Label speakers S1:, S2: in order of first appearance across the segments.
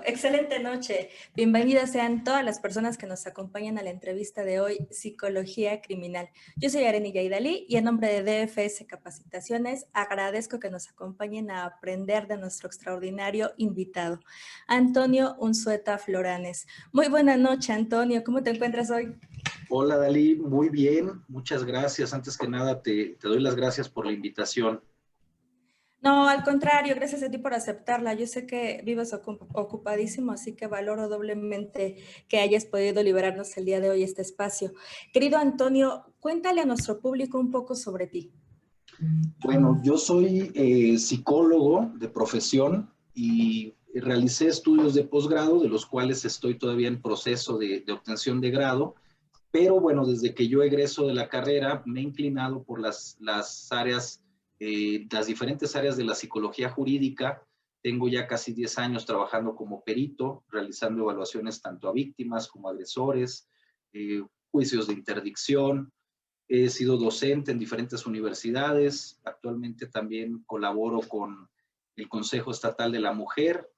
S1: excelente noche. Bienvenidas sean todas las personas que nos acompañan a la entrevista de hoy, Psicología Criminal. Yo soy Areni Yaidalí y en nombre de DFS Capacitaciones agradezco que nos acompañen a aprender de nuestro extraordinario invitado, Antonio Unzueta Floranes. Muy buena noche, Antonio. ¿Cómo te encuentras hoy?
S2: Hola, Dalí. Muy bien. Muchas gracias. Antes que nada, te doy las gracias por la invitación.
S1: No, al contrario, gracias a ti por aceptarla. Yo sé que vives ocupadísimo, así que valoro doblemente que hayas podido liberarnos el día de hoy este espacio. Querido Antonio, cuéntale a nuestro público un poco sobre ti.
S2: Bueno, yo soy psicólogo de profesión y realicé estudios de posgrado, de los cuales estoy todavía en proceso de obtención de grado. Pero bueno, desde que yo egreso de la carrera, me he inclinado por las áreas, las diferentes áreas de la psicología jurídica. Tengo ya casi 10 años trabajando como perito, realizando evaluaciones tanto a víctimas como a agresores, juicios de interdicción. He sido docente en diferentes universidades. Actualmente también colaboro con el Consejo Estatal de la Mujer.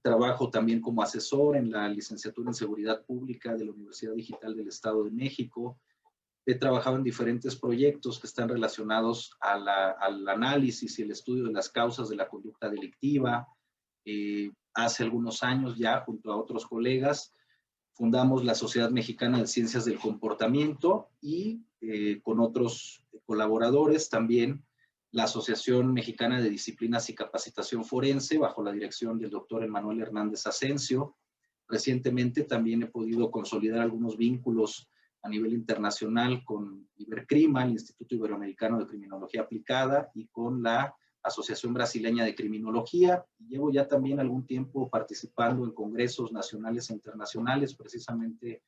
S2: Trabajo también como asesor en la licenciatura en Seguridad Pública de la Universidad Digital del Estado de México. He trabajado en diferentes proyectos que están relacionados al análisis y el estudio de las causas de la conducta delictiva. Hace algunos años ya, junto a otros colegas, fundamos la Sociedad Mexicana de Ciencias del Comportamiento y con otros colaboradores también la Asociación Mexicana de Disciplinas y Capacitación Forense, bajo la dirección del doctor Emanuel Hernández Asensio. Recientemente también he podido consolidar algunos vínculos a nivel internacional con Ibercrima, el Instituto Iberoamericano de Criminología Aplicada, y con la Asociación Brasileña de Criminología. Llevo ya también algún tiempo participando en congresos nacionales e internacionales, precisamente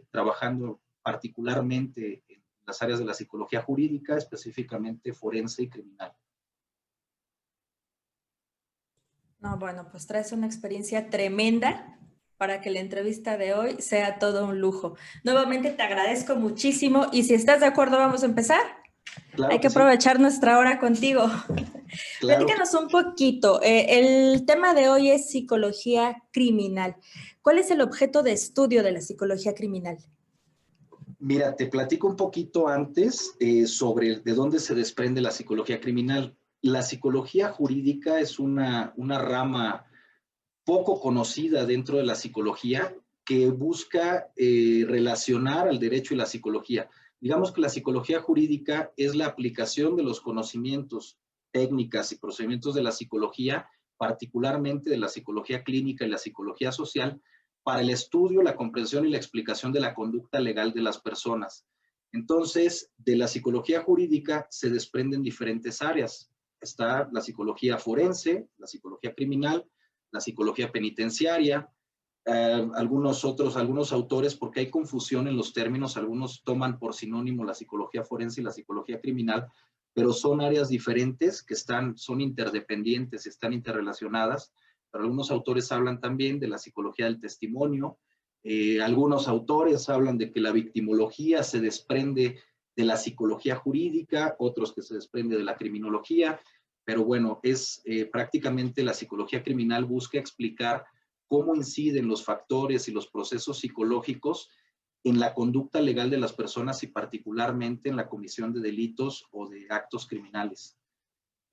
S2: trabajando particularmente en las áreas de la psicología jurídica, específicamente forense y criminal.
S1: No, bueno, pues traes una experiencia tremenda para que la entrevista de hoy sea todo un lujo. Nuevamente te agradezco muchísimo y si estás de acuerdo vamos a empezar.
S2: Claro
S1: Hay que
S2: que sí.
S1: aprovechar nuestra hora contigo.
S2: Claro.
S1: Platícanos un poquito. El tema de hoy es psicología criminal. ¿Cuál es el objeto de estudio de la psicología criminal?
S2: Mira, te platico un poquito antes sobre de dónde se desprende la psicología criminal. La psicología jurídica es una rama poco conocida dentro de la psicología que busca relacionar al derecho y la psicología. Digamos que la psicología jurídica es la aplicación de los conocimientos, técnicas y procedimientos de la psicología, particularmente de la psicología clínica y la psicología social, para el estudio, la comprensión y la explicación de la conducta legal de las personas. Entonces, de la psicología jurídica se desprenden diferentes áreas. Está la psicología forense, la psicología criminal, la psicología penitenciaria, algunos autores, porque hay confusión en los términos, algunos toman por sinónimo la psicología forense y la psicología criminal, pero son áreas diferentes que son interdependientes, están interrelacionadas. Pero algunos autores hablan también de la psicología del testimonio, algunos autores hablan de que la victimología se desprende de la psicología jurídica, otros que se desprende de la criminología, pero bueno, prácticamente la psicología criminal busca explicar cómo inciden los factores y los procesos psicológicos en la conducta legal de las personas y particularmente en la comisión de delitos o de actos criminales.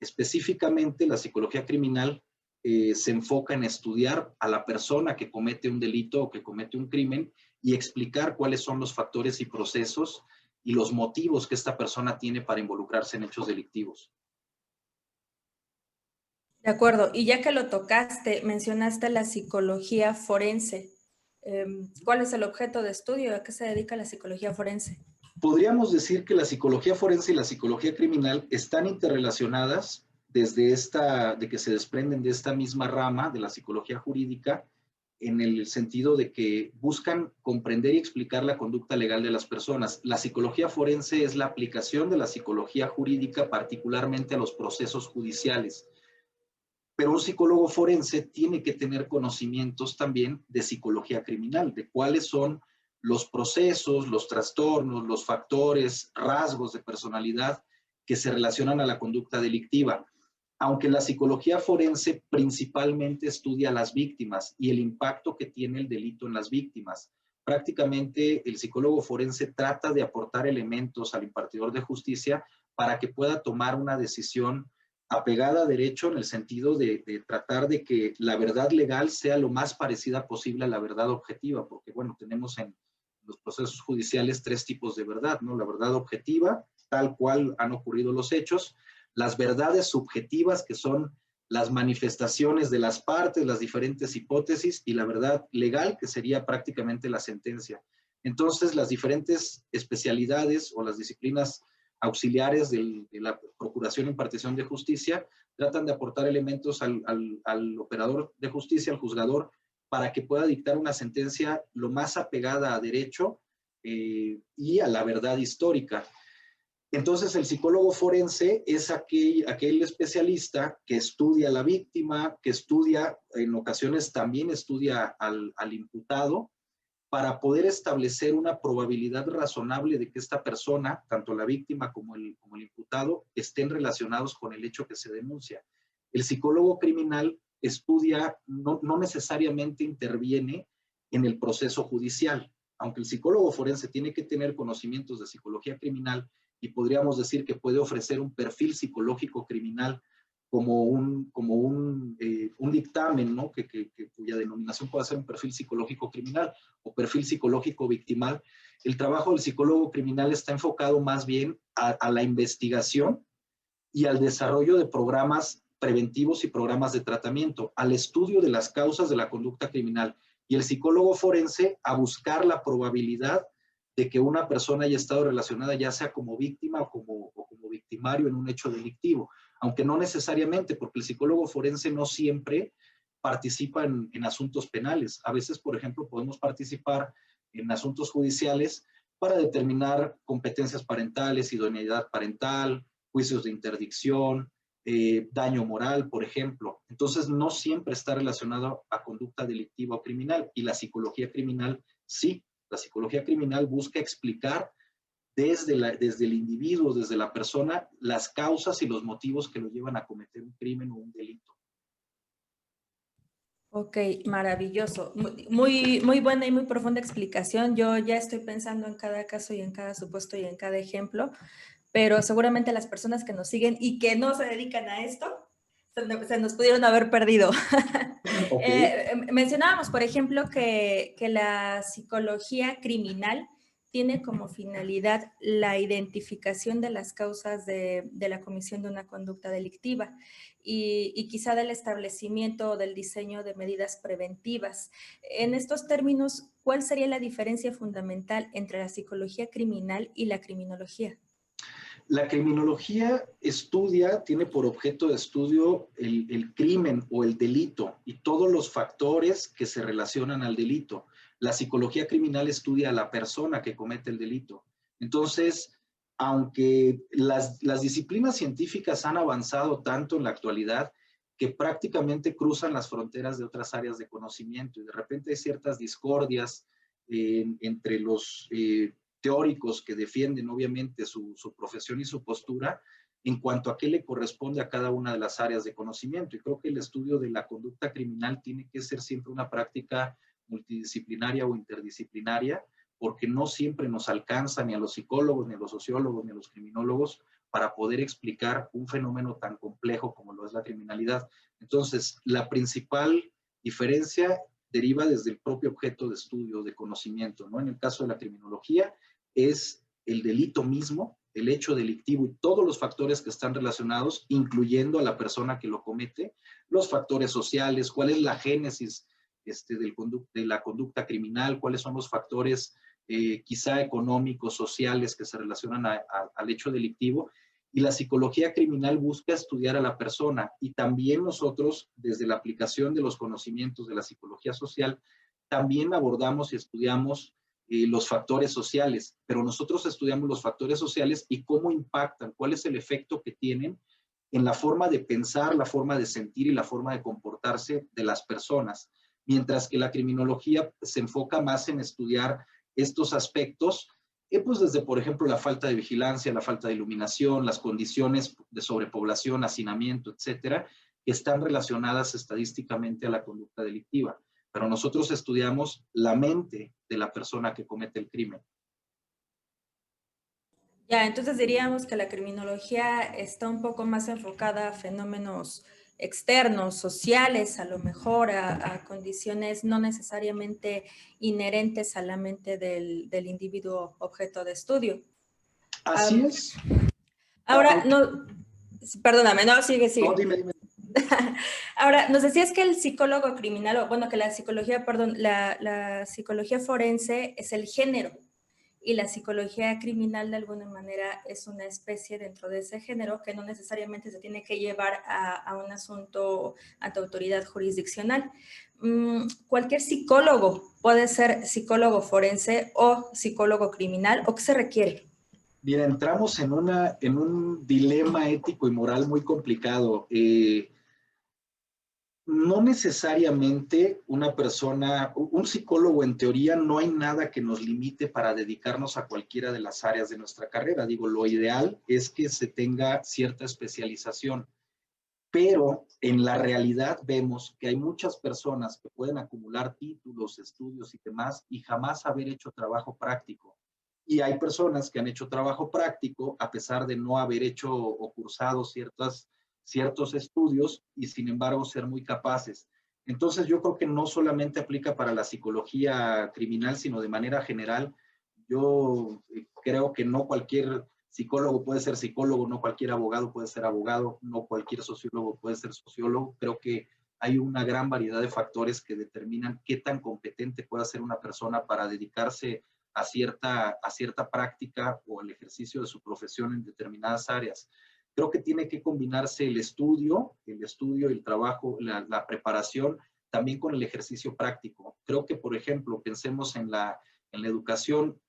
S2: Específicamente, la psicología criminal se enfoca en estudiar a la persona que comete un delito o que comete un crimen y explicar cuáles son los factores y procesos y los motivos que esta persona tiene para involucrarse en hechos delictivos.
S1: De acuerdo, y ya que lo tocaste, mencionaste la psicología forense. ¿Cuál es el objeto de estudio? ¿A qué se dedica la psicología forense?
S2: Podríamos decir que la psicología forense y la psicología criminal están interrelacionadas de que se desprenden de esta misma rama de la psicología jurídica, en el sentido de que buscan comprender y explicar la conducta legal de las personas. La psicología forense es la aplicación de la psicología jurídica particularmente a los procesos judiciales. Pero un psicólogo forense tiene que tener conocimientos también de psicología criminal, de cuáles son los procesos, los trastornos, los factores, rasgos de personalidad que se relacionan a la conducta delictiva. aunque la psicología forense principalmente estudia a las víctimas y el impacto que tiene el delito en las víctimas. Prácticamente el psicólogo forense trata de aportar elementos al impartidor de justicia para que pueda tomar una decisión apegada a derecho, en el sentido de tratar de que la verdad legal sea lo más parecida posible a la verdad objetiva, porque bueno, tenemos en los procesos judiciales 3 tipos de verdad, ¿no? La verdad objetiva, tal cual han ocurrido los hechos; las verdades subjetivas, que son las manifestaciones de las partes, las diferentes hipótesis; y la verdad legal, que sería prácticamente la sentencia. Entonces, las diferentes especialidades o las disciplinas auxiliares de la procuración e impartición de justicia tratan de aportar elementos al operador de justicia, al juzgador, para que pueda dictar una sentencia lo más apegada a derecho y a la verdad histórica. Entonces, el psicólogo forense es aquel especialista que estudia a la víctima, que estudia, en ocasiones también estudia al imputado, para poder establecer una probabilidad razonable de que esta persona, tanto la víctima como el imputado, estén relacionados con el hecho que se denuncia. El psicólogo criminal estudia, no necesariamente interviene en el proceso judicial. Aunque el psicólogo forense tiene que tener conocimientos de psicología criminal y podríamos decir que puede ofrecer un perfil psicológico criminal como un dictamen, ¿no? Cuya denominación puede ser un perfil psicológico criminal o perfil psicológico victimal. El trabajo del psicólogo criminal está enfocado más bien a la investigación y al desarrollo de programas preventivos y programas de tratamiento, al estudio de las causas de la conducta criminal. Y el psicólogo forense a buscar la probabilidad de que una persona haya estado relacionada, ya sea como víctima o como victimario en un hecho delictivo, aunque no necesariamente, porque el psicólogo forense no siempre participa en asuntos penales. A veces, por ejemplo, podemos participar en asuntos judiciales para determinar competencias parentales, idoneidad parental, juicios de interdicción, daño moral, por ejemplo. Entonces, no siempre está relacionado a conducta delictiva o criminal, y la psicología criminal sí. La psicología criminal busca explicar desde el individuo, desde la persona, las causas y los motivos que lo llevan a cometer un crimen o un delito.
S1: Ok, maravilloso. Muy, muy buena y muy profunda explicación. Yo ya estoy pensando en cada caso y en cada supuesto y en cada ejemplo, pero seguramente las personas que nos siguen y que no se dedican a esto, se nos pudieron haber perdido.
S2: Okay.
S1: Mencionábamos, por ejemplo, que la psicología criminal tiene como finalidad la identificación de las causas de la comisión de una conducta delictiva y quizá del establecimiento o del diseño de medidas preventivas. En estos términos, ¿cuál sería la diferencia fundamental entre la psicología criminal y la criminología?
S2: La criminología tiene por objeto de estudio el crimen o el delito y todos los factores que se relacionan al delito. La psicología criminal estudia a la persona que comete el delito. Entonces, aunque las disciplinas científicas han avanzado tanto en la actualidad que prácticamente cruzan las fronteras de otras áreas de conocimiento, y de repente hay ciertas discordias entre los teóricos que defienden obviamente su profesión y su postura en cuanto a qué le corresponde a cada una de las áreas de conocimiento. Y creo que el estudio de la conducta criminal tiene que ser siempre una práctica multidisciplinaria o interdisciplinaria, porque no siempre nos alcanza ni a los psicólogos, ni a los sociólogos, ni a los criminólogos para poder explicar un fenómeno tan complejo como lo es la criminalidad. Entonces, la principal diferencia deriva desde el propio objeto de estudio, de conocimiento, ¿no? En el caso de la criminología es el delito mismo, el hecho delictivo y todos los factores que están relacionados, incluyendo a la persona que lo comete, los factores sociales, cuál es la génesis de la conducta criminal, cuáles son los factores quizá económicos, sociales que se relacionan al hecho delictivo. Y la psicología criminal busca estudiar a la persona, y también nosotros, desde la aplicación de los conocimientos de la psicología social, también abordamos y estudiamos los factores sociales, pero nosotros estudiamos los factores sociales y cómo impactan, cuál es el efecto que tienen en la forma de pensar, la forma de sentir y la forma de comportarse de las personas, mientras que la criminología se enfoca más en estudiar estos aspectos Pues desde, por ejemplo, la falta de vigilancia, la falta de iluminación, las condiciones de sobrepoblación, hacinamiento, etcétera, que están relacionadas estadísticamente a la conducta delictiva. Pero nosotros estudiamos la mente de la persona que comete el crimen.
S1: Ya, entonces diríamos que la criminología está un poco más enfocada a fenómenos externos, sociales, a lo mejor a condiciones no necesariamente inherentes a la mente del individuo objeto de estudio.
S2: Así es.
S1: Ahora,
S2: Aunque,
S1: no, perdóname, no, sigue,
S2: no,
S1: sigue.
S2: dime.
S1: Ahora, nos decías que el psicólogo criminal, o bueno, que la psicología, perdón, la psicología forense es el género y la psicología criminal de alguna manera es una especie dentro de ese género que no necesariamente se tiene que llevar a un asunto ante autoridad jurisdiccional. ¿Cualquier psicólogo puede ser psicólogo forense o psicólogo criminal o qué se requiere?
S2: Mira, entramos en un dilema ético y moral muy complicado. No necesariamente una persona, un psicólogo en teoría, no hay nada que nos limite para dedicarnos a cualquiera de las áreas de nuestra carrera. Digo, lo ideal es que se tenga cierta especialización, pero en la realidad vemos que hay muchas personas que pueden acumular títulos, estudios y demás y jamás haber hecho trabajo práctico. Y hay personas que han hecho trabajo práctico a pesar de no haber hecho o cursado ciertos estudios y sin embargo ser muy capaces. Entonces yo creo que no solamente aplica para la psicología criminal, sino de manera general. Yo creo que no cualquier psicólogo puede ser psicólogo, no cualquier abogado puede ser abogado, no cualquier sociólogo puede ser sociólogo. Creo que hay una gran variedad de factores que determinan qué tan competente puede ser una persona para dedicarse a cierta práctica o el ejercicio de su profesión en determinadas áreas. Creo que tiene que combinarse el estudio, el trabajo, la preparación, también con el ejercicio práctico. Creo que, por ejemplo, pensemos en la educación,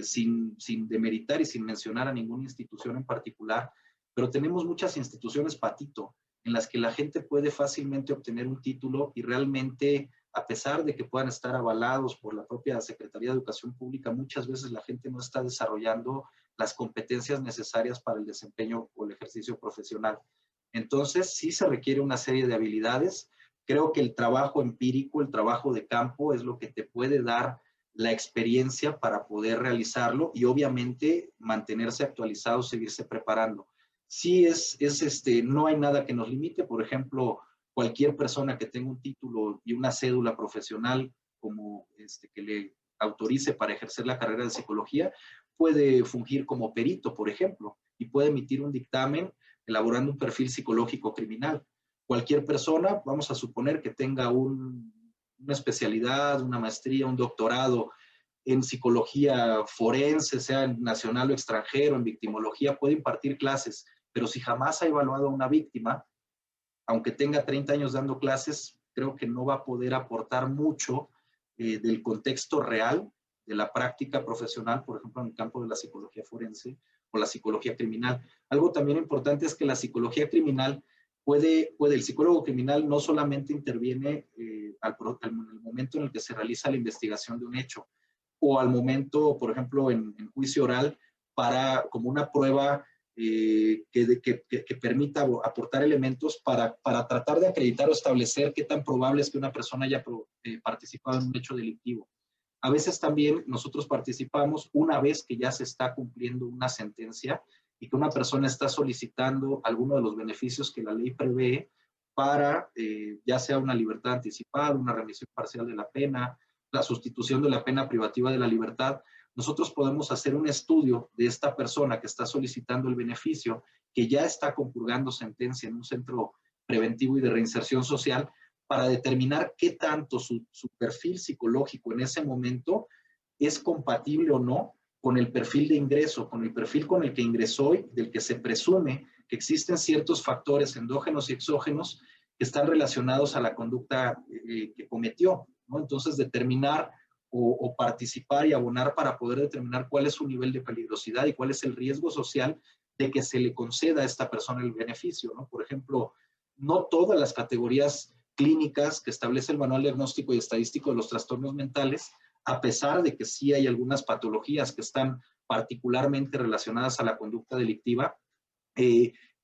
S2: sin demeritar y sin mencionar a ninguna institución en particular, pero tenemos muchas instituciones patito en las que la gente puede fácilmente obtener un título y realmente, a pesar de que puedan estar avalados por la propia Secretaría de Educación Pública, muchas veces la gente no está desarrollando las competencias necesarias para el desempeño o el ejercicio profesional. Entonces, sí se requiere una serie de habilidades. Creo que el trabajo empírico, el trabajo de campo es lo que te puede dar la experiencia para poder realizarlo y obviamente mantenerse actualizado, seguirse preparando. Sí no hay nada que nos limite. Por ejemplo, cualquier persona que tenga un título y una cédula profesional como que le autorice para ejercer la carrera de psicología, puede fungir como perito, por ejemplo, y puede emitir un dictamen elaborando un perfil psicológico criminal. Cualquier persona, vamos a suponer que tenga una especialidad, una maestría, un doctorado en psicología forense, sea nacional o extranjero, en victimología, puede impartir clases, pero si jamás ha evaluado a una víctima, aunque tenga 30 años dando clases, creo que no va a poder aportar mucho del contexto real de la práctica profesional, por ejemplo, en el campo de la psicología forense o la psicología criminal. Algo también importante es que la psicología criminal el psicólogo criminal no solamente interviene en el momento en el que se realiza la investigación de un hecho o al momento, por ejemplo, en juicio oral, como una prueba que permita aportar elementos para tratar de acreditar o establecer qué tan probable es que una persona haya participado en un hecho delictivo. A veces también nosotros participamos una vez que ya se está cumpliendo una sentencia y que una persona está solicitando alguno de los beneficios que la ley prevé para ya sea una libertad anticipada, una remisión parcial de la pena, la sustitución de la pena privativa de la libertad. Nosotros podemos hacer un estudio de esta persona que está solicitando el beneficio, que ya está compurgando sentencia en un centro preventivo y de reinserción social, para determinar qué tanto su perfil psicológico en ese momento es compatible o no con el perfil de ingreso, con el perfil con el que ingresó y del que se presume que existen ciertos factores endógenos y exógenos que están relacionados a la conducta que cometió, ¿no? Entonces, determinar o participar y abonar para poder determinar cuál es su nivel de peligrosidad y cuál es el riesgo social de que se le conceda a esta persona el beneficio, ¿no? Por ejemplo, no todas las categorías clínicas que establece el Manual Diagnóstico y Estadístico de los Trastornos Mentales, a pesar de que sí hay algunas patologías que están particularmente relacionadas a la conducta delictiva,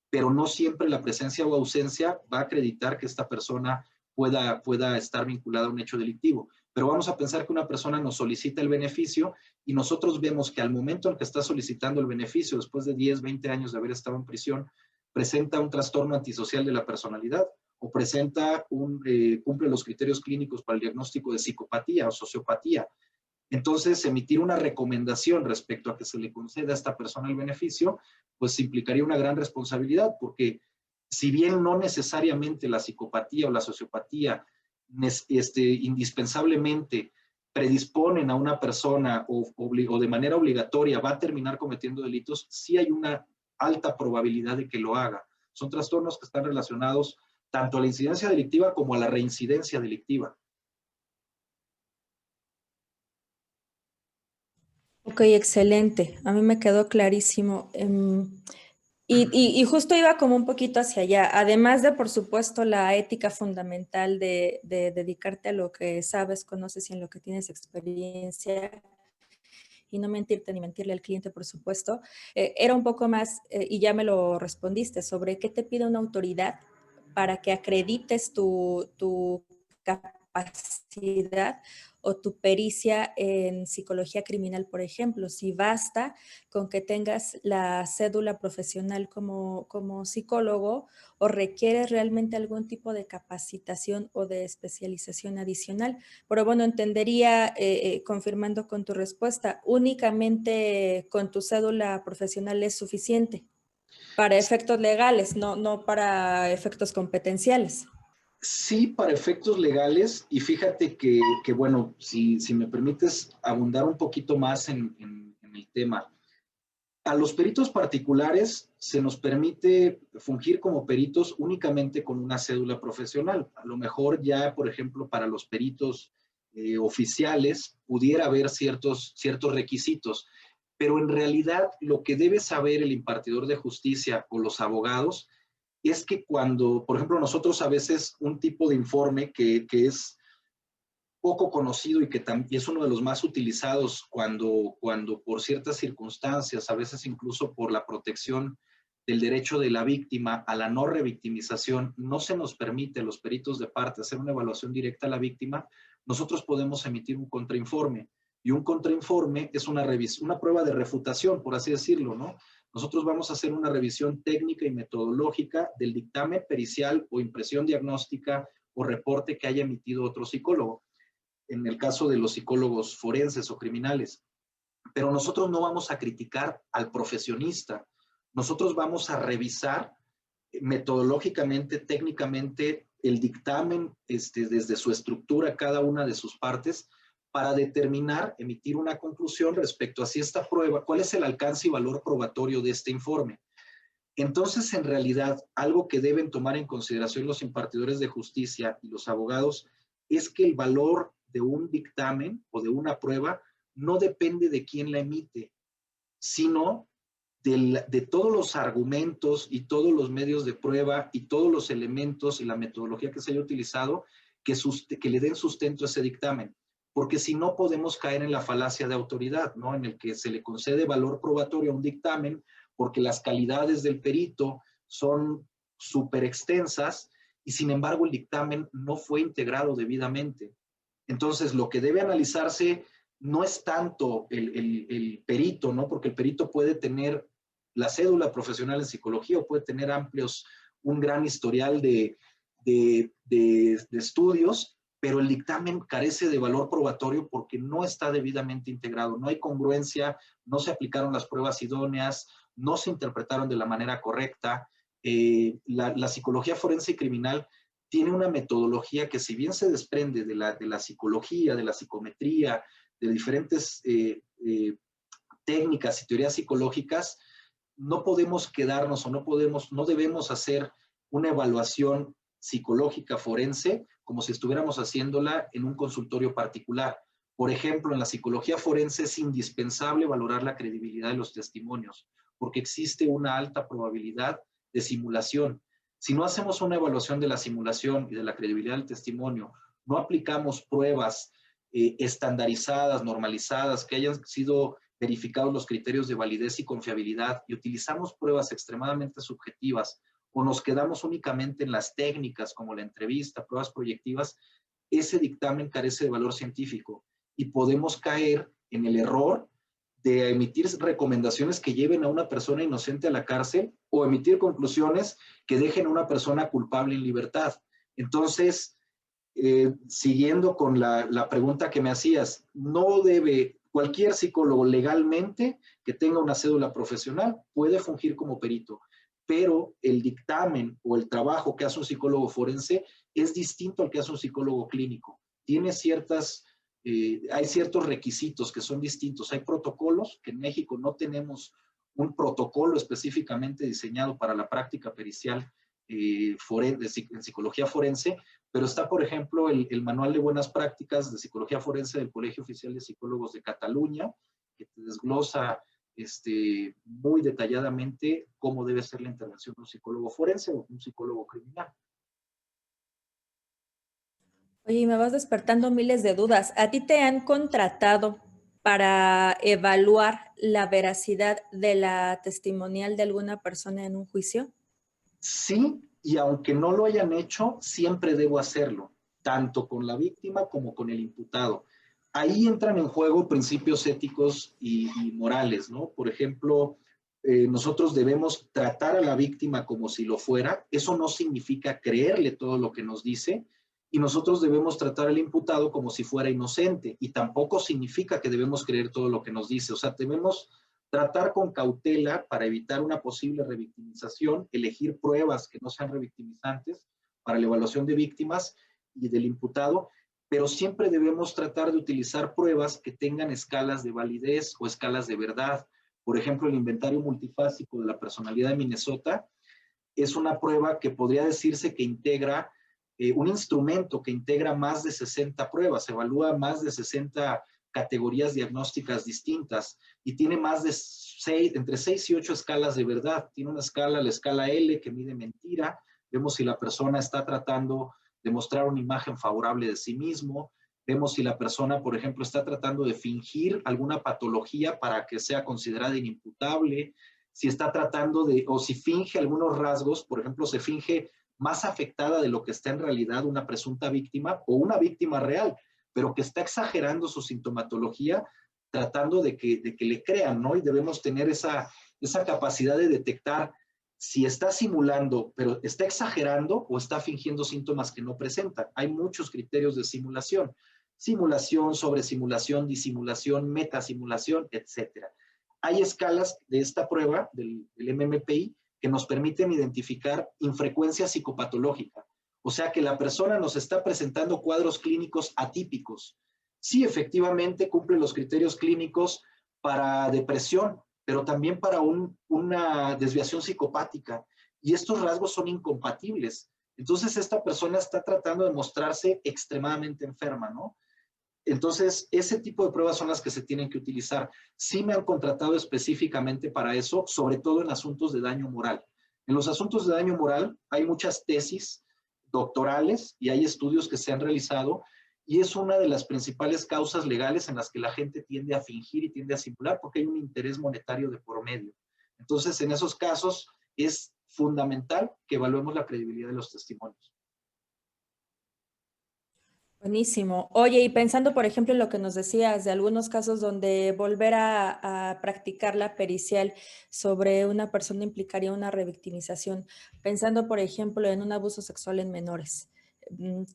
S2: pero no siempre la presencia o ausencia va a acreditar que esta persona pueda estar vinculada a un hecho delictivo. Pero vamos a pensar que una persona nos solicita el beneficio y nosotros vemos que al momento en que está solicitando el beneficio, después de 10, 20 años de haber estado en prisión, presenta un trastorno antisocial de la personalidad o cumple los criterios clínicos para el diagnóstico de psicopatía o sociopatía. Entonces, emitir una recomendación respecto a que se le conceda a esta persona el beneficio, pues implicaría una gran responsabilidad, porque si bien no necesariamente la psicopatía o la sociopatía indispensablemente predisponen a una persona o de manera obligatoria va a terminar cometiendo delitos, sí hay una alta probabilidad de que lo haga. Son trastornos que están relacionados tanto a la incidencia delictiva como a la reincidencia delictiva.
S1: Ok, excelente. A mí me quedó clarísimo. Y justo iba como un poquito hacia allá, además de, por supuesto, la ética fundamental de dedicarte a lo que sabes, conoces y en lo que tienes experiencia, y no mentirte ni mentirle al cliente, por supuesto. Era un poco más, y ya me lo respondiste, sobre qué te pide una autoridad para que acredites tu capacidad o tu pericia en psicología criminal, por ejemplo. Si basta con que tengas la cédula profesional como psicólogo o requieres realmente algún tipo de capacitación o de especialización adicional. Pero bueno, entendería, confirmando con tu respuesta, únicamente con tu cédula profesional es suficiente para efectos legales, no para efectos competenciales.
S2: Sí, para efectos legales, y fíjate que bueno, si me permites abundar un poquito más en el tema, a los peritos particulares se nos permite fungir como peritos únicamente con una cédula profesional. A lo mejor ya, por ejemplo, para los peritos oficiales pudiera haber ciertos requisitos, pero en realidad lo que debe saber el impartidor de justicia o los abogados es que cuando, por ejemplo, nosotros a veces un tipo de informe que es poco conocido y que es uno de los más utilizados cuando por ciertas circunstancias, a veces incluso por la protección del derecho de la víctima a la no revictimización, no se nos permite a los peritos de parte hacer una evaluación directa a la víctima, nosotros podemos emitir un contrainforme. Y un contrainforme es una prueba de refutación, por así decirlo, ¿no? Nosotros vamos a hacer una revisión técnica y metodológica del dictamen pericial o impresión diagnóstica o reporte que haya emitido otro psicólogo, en el caso de los psicólogos forenses o criminales. Pero nosotros no vamos a criticar al profesionista, nosotros vamos a revisar metodológicamente, técnicamente, el dictamen desde su estructura, cada una de sus partes, para determinar, emitir una conclusión respecto a si esta prueba, cuál es el alcance y valor probatorio de este informe. Entonces, en realidad, algo que deben tomar en consideración los impartidores de justicia y los abogados es que el valor de un dictamen o de una prueba no depende de quién la emite, sino de todos los argumentos y todos los medios de prueba y todos los elementos y la metodología que se haya utilizado que le den sustento a ese dictamen. Porque si no podemos caer en la falacia de autoridad, ¿no? En el que se le concede valor probatorio a un dictamen porque las calidades del perito son súper extensas y sin embargo el dictamen no fue integrado debidamente. Entonces, lo que debe analizarse no es tanto el perito, ¿no? Porque el perito puede tener la cédula profesional en psicología o puede tener un gran historial de estudios, pero el dictamen carece de valor probatorio porque no está debidamente integrado, no hay congruencia, no se aplicaron las pruebas idóneas, no se interpretaron de la manera correcta. La psicología forense y criminal tiene una metodología que, si bien se desprende de la psicología, de la psicometría, de diferentes técnicas y teorías psicológicas, no podemos quedarnos o no debemos hacer una evaluación psicológica forense como si estuviéramos haciéndola en un consultorio particular. Por ejemplo, en la psicología forense es indispensable valorar la credibilidad de los testimonios, porque existe una alta probabilidad de simulación. Si no hacemos una evaluación de la simulación y de la credibilidad del testimonio, no aplicamos pruebas estandarizadas, normalizadas, que hayan sido verificados los criterios de validez y confiabilidad y utilizamos pruebas extremadamente subjetivas o nos quedamos únicamente en las técnicas como la entrevista, pruebas proyectivas, ese dictamen carece de valor científico y podemos caer en el error de emitir recomendaciones que lleven a una persona inocente a la cárcel o emitir conclusiones que dejen a una persona culpable en libertad. Entonces, siguiendo con la pregunta que me hacías, no debe cualquier psicólogo legalmente que tenga una cédula profesional puede fungir como perito, pero el dictamen o el trabajo que hace un psicólogo forense es distinto al que hace un psicólogo clínico. Tiene hay ciertos requisitos que son distintos. Hay protocolos, que en México no tenemos un protocolo específicamente diseñado para la práctica pericial en psicología forense, pero está, por ejemplo, el Manual de Buenas Prácticas de Psicología Forense del Colegio Oficial de Psicólogos de Cataluña, que te desglosa muy detalladamente cómo debe ser la intervención de un psicólogo forense o un psicólogo criminal.
S1: Oye, me vas despertando miles de dudas. ¿A ti te han contratado para evaluar la veracidad de la testimonial de alguna persona en un juicio?
S2: Sí, y aunque no lo hayan hecho, siempre debo hacerlo, tanto con la víctima como con el imputado. Ahí entran en juego principios éticos y morales, ¿no? Por ejemplo, nosotros debemos tratar a la víctima como si lo fuera. Eso no significa creerle todo lo que nos dice, y nosotros debemos tratar al imputado como si fuera inocente, y tampoco significa que debemos creer todo lo que nos dice. O sea, debemos tratar con cautela para evitar una posible revictimización, elegir pruebas que no sean revictimizantes para la evaluación de víctimas y del imputado, pero siempre debemos tratar de utilizar pruebas que tengan escalas de validez o escalas de verdad. Por ejemplo, el inventario multifásico de la personalidad de Minnesota es una prueba que podría decirse que integra un instrumento que integra más de 60 pruebas, evalúa más de 60 categorías diagnósticas distintas y tiene más de entre 6 y 8 escalas de verdad. Tiene una escala, la escala L, que mide mentira. Vemos si la persona está tratando de mostrar una imagen favorable de sí mismo. Vemos si la persona, por ejemplo, está tratando de fingir alguna patología para que sea considerada inimputable. Si está tratando o si finge algunos rasgos, por ejemplo, se finge más afectada de lo que está en realidad una presunta víctima o una víctima real, pero que está exagerando su sintomatología tratando de que le crean, ¿no? Y debemos tener esa capacidad de detectar si está simulando, pero está exagerando o está fingiendo síntomas que no presenta. Hay muchos criterios de simulación. Simulación, sobresimulación, disimulación, metasimulación, etcétera. Hay escalas de esta prueba, del MMPI, que nos permiten identificar infrecuencia psicopatológica. O sea que la persona nos está presentando cuadros clínicos atípicos. Sí, efectivamente cumple los criterios clínicos para depresión, pero también para una desviación psicopática. Y estos rasgos son incompatibles. Entonces, esta persona está tratando de mostrarse extremadamente enferma, ¿no? Entonces, ese tipo de pruebas son las que se tienen que utilizar. Sí me han contratado específicamente para eso, sobre todo en asuntos de daño moral. En los asuntos de daño moral hay muchas tesis doctorales y hay estudios que se han realizado y es una de las principales causas legales en las que la gente tiende a fingir y tiende a simular porque hay un interés monetario de por medio. Entonces, en esos casos es fundamental que evaluemos la credibilidad de los testimonios.
S1: Buenísimo. Oye, y pensando, por ejemplo, en lo que nos decías de algunos casos donde volver a practicar la pericial sobre una persona implicaría una revictimización, pensando, por ejemplo, en un abuso sexual en menores.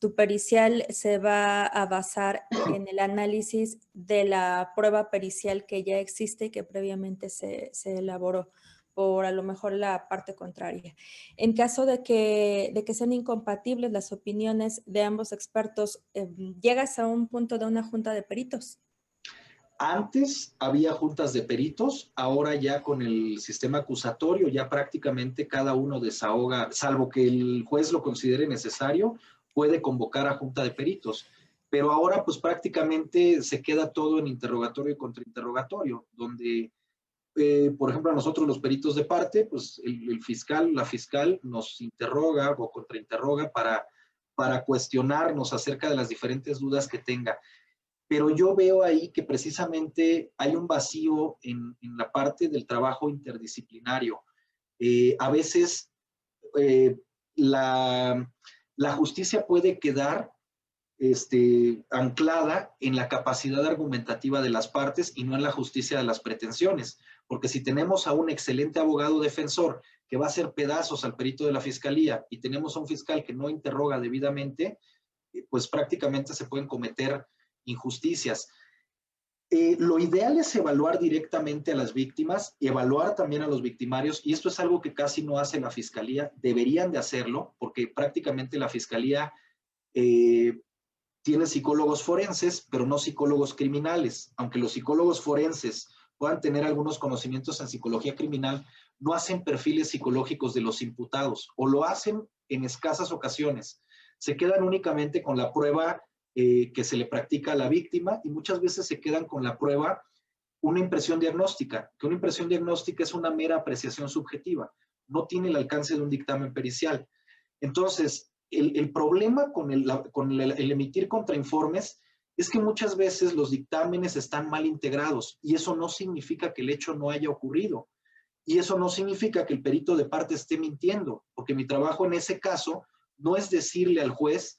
S1: Tu pericial se va a basar en el análisis de la prueba pericial que ya existe y que previamente se elaboró por a lo mejor la parte contraria. En caso de que sean incompatibles las opiniones de ambos expertos, llegas a un punto de una junta de peritos.
S2: Antes había juntas de peritos, ahora ya con el sistema acusatorio ya prácticamente cada uno desahoga, salvo que el juez lo considere necesario, puede convocar a junta de peritos. Pero ahora pues prácticamente se queda todo en interrogatorio y contrainterrogatorio, donde por ejemplo, a nosotros los peritos de parte, pues el fiscal, la fiscal nos interroga o contrainterroga para cuestionarnos acerca de las diferentes dudas que tenga. pero yo veo ahí que precisamente hay un vacío en la parte del trabajo interdisciplinario. A veces eh, la, la justicia puede quedar anclada en la capacidad argumentativa de las partes y no en la justicia de las pretensiones. Porque si tenemos a un excelente abogado defensor que va a hacer pedazos al perito de la fiscalía y tenemos a un fiscal que no interroga debidamente, pues prácticamente se pueden cometer injusticias. Lo ideal es evaluar directamente a las víctimas y evaluar también a los victimarios, y esto es algo que casi no hace la fiscalía, deberían de hacerlo, porque prácticamente la fiscalía tiene psicólogos forenses, pero no psicólogos criminales. Aunque los psicólogos forenses puedan tener algunos conocimientos en psicología criminal, no hacen perfiles psicológicos de los imputados, o lo hacen en escasas ocasiones. Se quedan únicamente con la prueba que se le practica a la víctima, y muchas veces se quedan con la prueba, una impresión diagnóstica, que una impresión diagnóstica es una mera apreciación subjetiva, no tiene el alcance de un dictamen pericial. Entonces, el problema con el emitir contrainformes es que muchas veces los dictámenes están mal integrados, y eso no significa que el hecho no haya ocurrido, y eso no significa que el perito de parte esté mintiendo, porque mi trabajo en ese caso no es decirle al juez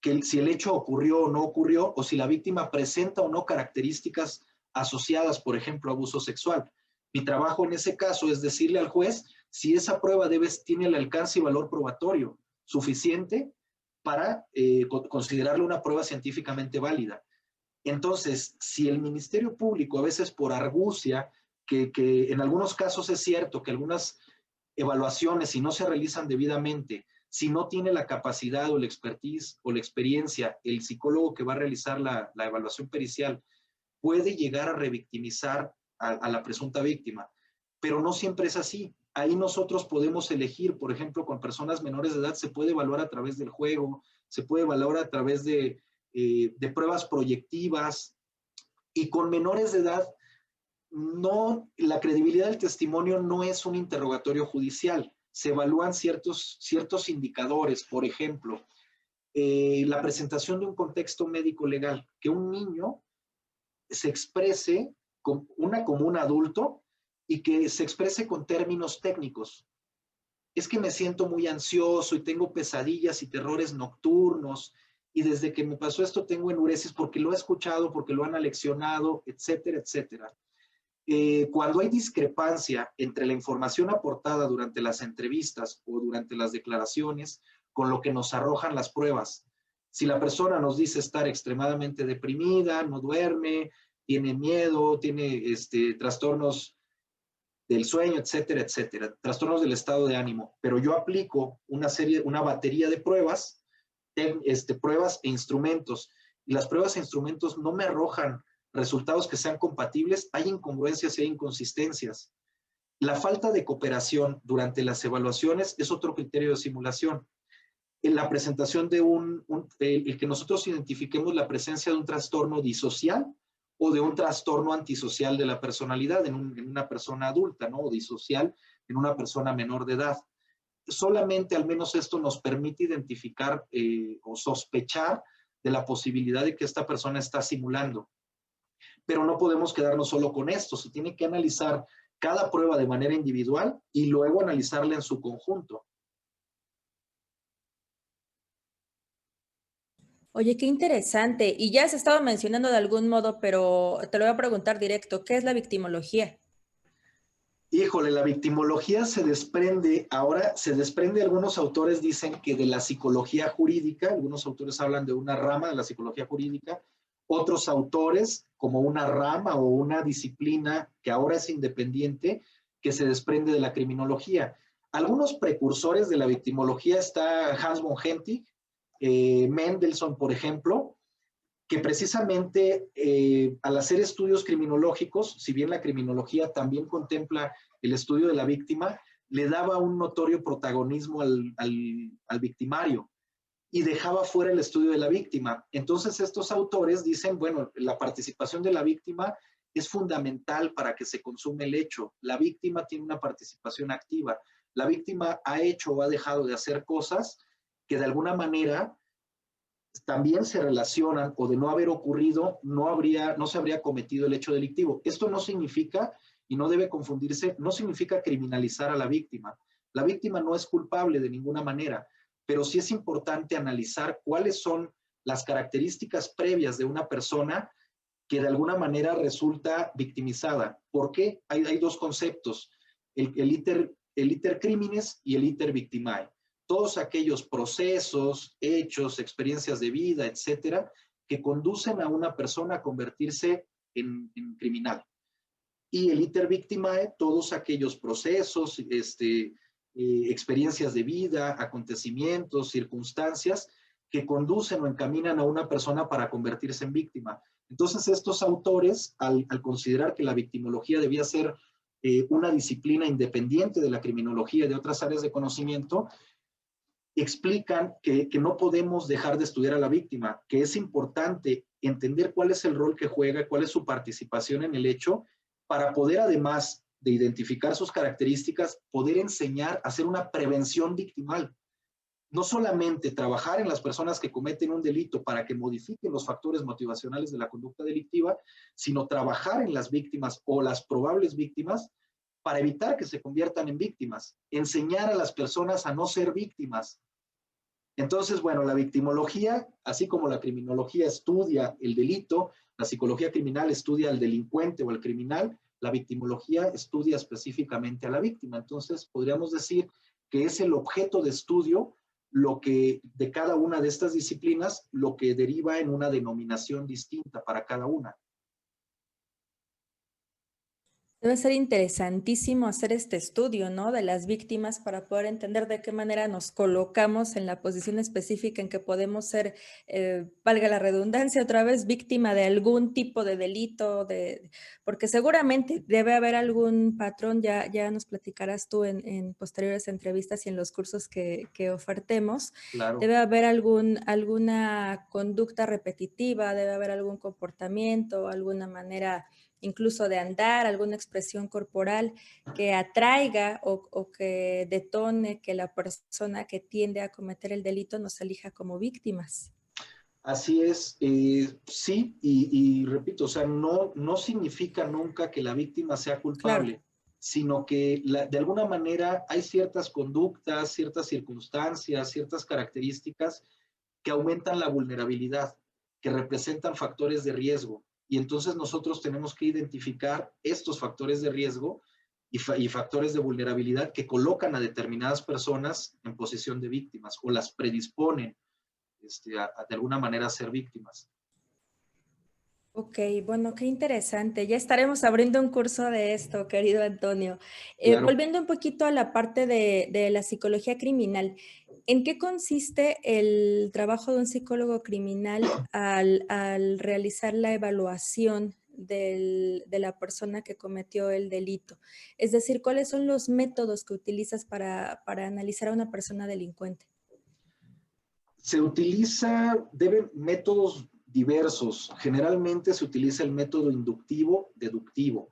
S2: que si el hecho ocurrió o no ocurrió, o si la víctima presenta o no características asociadas, por ejemplo, a abuso sexual. Mi trabajo en ese caso es decirle al juez si esa prueba tiene el alcance y valor probatorio suficiente para considerarlo una prueba científicamente válida. Entonces, si el Ministerio Público, a veces por argucia, que en algunos casos es cierto que algunas evaluaciones, si no se realizan debidamente, si no tiene la capacidad o la expertise o la experiencia, el psicólogo que va a realizar la evaluación pericial puede llegar a revictimizar a la presunta víctima, pero no siempre es así. Ahí nosotros podemos elegir, por ejemplo, con personas menores de edad se puede evaluar a través del juego, se puede evaluar a través de pruebas proyectivas, y con menores de edad no, la credibilidad del testimonio no es un interrogatorio judicial, se evalúan ciertos indicadores, por ejemplo, la presentación de un contexto médico legal, que un niño se exprese como un adulto y que se exprese con términos técnicos. Es que me siento muy ansioso y tengo pesadillas y terrores nocturnos, y desde que me pasó esto tengo enuresis porque lo he escuchado, porque lo han aleccionado, etcétera, etcétera. Cuando hay discrepancia entre la información aportada durante las entrevistas o durante las declaraciones con lo que nos arrojan las pruebas, si la persona nos dice estar extremadamente deprimida, no duerme, tiene miedo, tiene trastornos del sueño, etcétera, etcétera, trastornos del estado de ánimo, pero yo aplico una batería de pruebas, pruebas e instrumentos, y las pruebas e instrumentos no me arrojan resultados que sean compatibles, hay incongruencias y hay inconsistencias. La falta de cooperación durante las evaluaciones es otro criterio de simulación. En la presentación de el que nosotros identifiquemos la presencia de un trastorno disocial o de un trastorno antisocial de la personalidad en una persona adulta, ¿no? O disocial en una persona menor de edad. Solamente al menos esto nos permite identificar o sospechar de la posibilidad de que esta persona está simulando. Pero no podemos quedarnos solo con esto, se tiene que analizar cada prueba de manera individual y luego analizarla en su conjunto.
S1: Oye, qué interesante. Y ya has estado mencionando de algún modo, pero te lo voy a preguntar directo. ¿Qué es la victimología?
S2: Híjole, la victimología se desprende, algunos autores dicen que de la psicología jurídica, algunos autores hablan de una rama de la psicología jurídica, otros autores como una rama o una disciplina que ahora es independiente, que se desprende de la criminología. Algunos precursores de la victimología está Hans von Hentig, Mendelssohn, por ejemplo, que precisamente al hacer estudios criminológicos, si bien la criminología también contempla el estudio de la víctima, le daba un notorio protagonismo al victimario y dejaba fuera el estudio de la víctima. Entonces estos autores dicen, bueno, la participación de la víctima es fundamental para que se consume el hecho. La víctima tiene una participación activa. La víctima ha hecho o ha dejado de hacer cosas que de alguna manera también se relacionan, o de no haber ocurrido, no se habría cometido el hecho delictivo. Esto no significa, y no debe confundirse, no significa criminalizar a la víctima. La víctima no es culpable de ninguna manera, pero sí es importante analizar cuáles son las características previas de una persona que de alguna manera resulta victimizada. ¿Por qué? Hay dos conceptos, el iter criminis y el iter victimae. Todos aquellos procesos, hechos, experiencias de vida, etcétera, que conducen a una persona a convertirse en criminal. Y el iter victimae, todos aquellos procesos, experiencias de vida, acontecimientos, circunstancias que conducen o encaminan a una persona para convertirse en víctima. Entonces, estos autores, al considerar que la victimología debía ser una disciplina independiente de la criminología y de otras áreas de conocimiento, explican que no podemos dejar de estudiar a la víctima, que es importante entender cuál es el rol que juega, cuál es su participación en el hecho, para poder, además de identificar sus características, poder enseñar a hacer una prevención victimal. No solamente trabajar en las personas que cometen un delito para que modifiquen los factores motivacionales de la conducta delictiva, sino trabajar en las víctimas o las probables víctimas para evitar que se conviertan en víctimas, enseñar a las personas a no ser víctimas. Entonces, bueno, la victimología, así como la criminología estudia el delito, la psicología criminal estudia al delincuente o al criminal, la victimología estudia específicamente a la víctima. Entonces, podríamos decir que es el objeto de estudio lo que de cada una de estas disciplinas, lo que deriva en una denominación distinta para cada una.
S1: Debe ser interesantísimo hacer este estudio, ¿no? De las víctimas para poder entender de qué manera nos colocamos en la posición específica en que podemos ser, valga la redundancia, otra vez, víctima de algún tipo de delito, porque seguramente debe haber algún patrón, ya nos platicarás tú en posteriores entrevistas y en los cursos que ofertemos.
S2: Claro.
S1: Debe haber alguna conducta repetitiva, debe haber algún comportamiento, alguna manera incluso de andar, alguna expresión corporal que atraiga o que detone que la persona que tiende a cometer el delito nos elija como víctimas.
S2: Así es, sí, y repito, o sea, no significa nunca que la víctima sea culpable,
S1: Claro.
S2: sino que de alguna manera hay ciertas conductas, ciertas circunstancias, ciertas características que aumentan la vulnerabilidad, que representan factores de riesgo. Y entonces nosotros tenemos que identificar estos factores de riesgo y factores de vulnerabilidad que colocan a determinadas personas en posición de víctimas o las predisponen de alguna manera a ser víctimas.
S1: Ok, bueno, qué interesante. Ya estaremos abriendo un curso de esto, querido Antonio.
S2: Claro.
S1: Volviendo un poquito a la parte de la psicología criminal, ¿en qué consiste el trabajo de un psicólogo criminal al realizar la evaluación de la persona que cometió el delito? Es decir, ¿cuáles son los métodos que utilizas para analizar a una persona delincuente?
S2: Se utiliza, métodos diversos. Generalmente se utiliza el método inductivo, deductivo.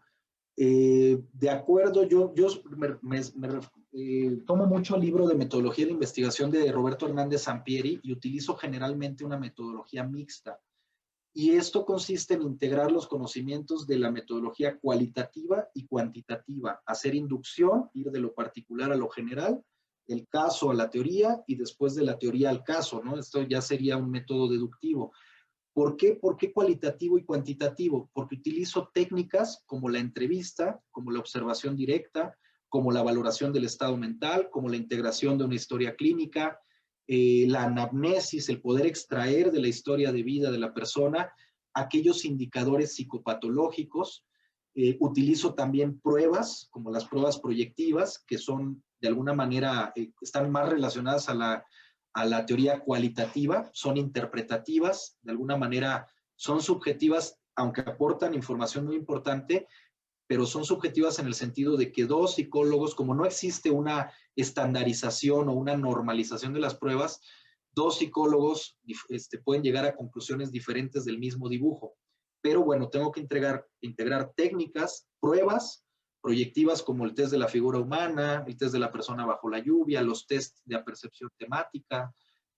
S2: De acuerdo, yo tomo mucho el libro de metodología de investigación de Roberto Hernández Sampieri y utilizo generalmente una metodología mixta. Y esto consiste en integrar los conocimientos de la metodología cualitativa y cuantitativa, hacer inducción, ir de lo particular a lo general, el caso a la teoría y después de la teoría al caso, ¿no? Esto ya sería un método deductivo. ¿Por qué? ¿Por qué cualitativo y cuantitativo? Porque utilizo técnicas como la entrevista, como la observación directa, como la valoración del estado mental, como la integración de una historia clínica, la anamnesis, el poder extraer de la historia de vida de la persona aquellos indicadores psicopatológicos. Utilizo también pruebas, como las pruebas proyectivas, que son de alguna manera, están más relacionadas a la teoría cualitativa, son interpretativas, de alguna manera son subjetivas, aunque aportan información muy importante, pero son subjetivas en el sentido de que dos psicólogos, como no existe una estandarización o una normalización de las pruebas, dos psicólogos pueden llegar a conclusiones diferentes del mismo dibujo. Pero bueno, tengo que integrar técnicas, pruebas proyectivas como el test de la figura humana, el test de la persona bajo la lluvia, los test de apercepción temática,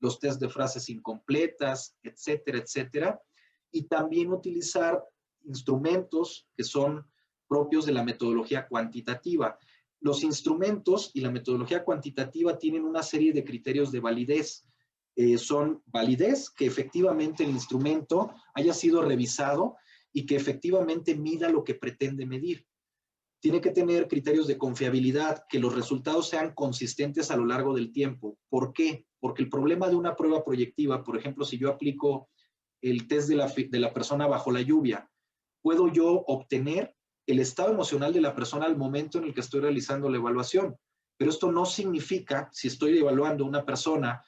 S2: los test de frases incompletas, etcétera, etcétera. Y también utilizar instrumentos que son propios de la metodología cuantitativa. Los instrumentos y la metodología cuantitativa tienen una serie de criterios de validez. Son validez, que efectivamente el instrumento haya sido revisado y que efectivamente mida lo que pretende medir. Tiene que tener criterios de confiabilidad, que los resultados sean consistentes a lo largo del tiempo. ¿Por qué? Porque el problema de una prueba proyectiva, por ejemplo, si yo aplico el test de la persona bajo la lluvia, puedo yo obtener el estado emocional de la persona al momento en el que estoy realizando la evaluación. Pero esto no significa, si estoy evaluando a una persona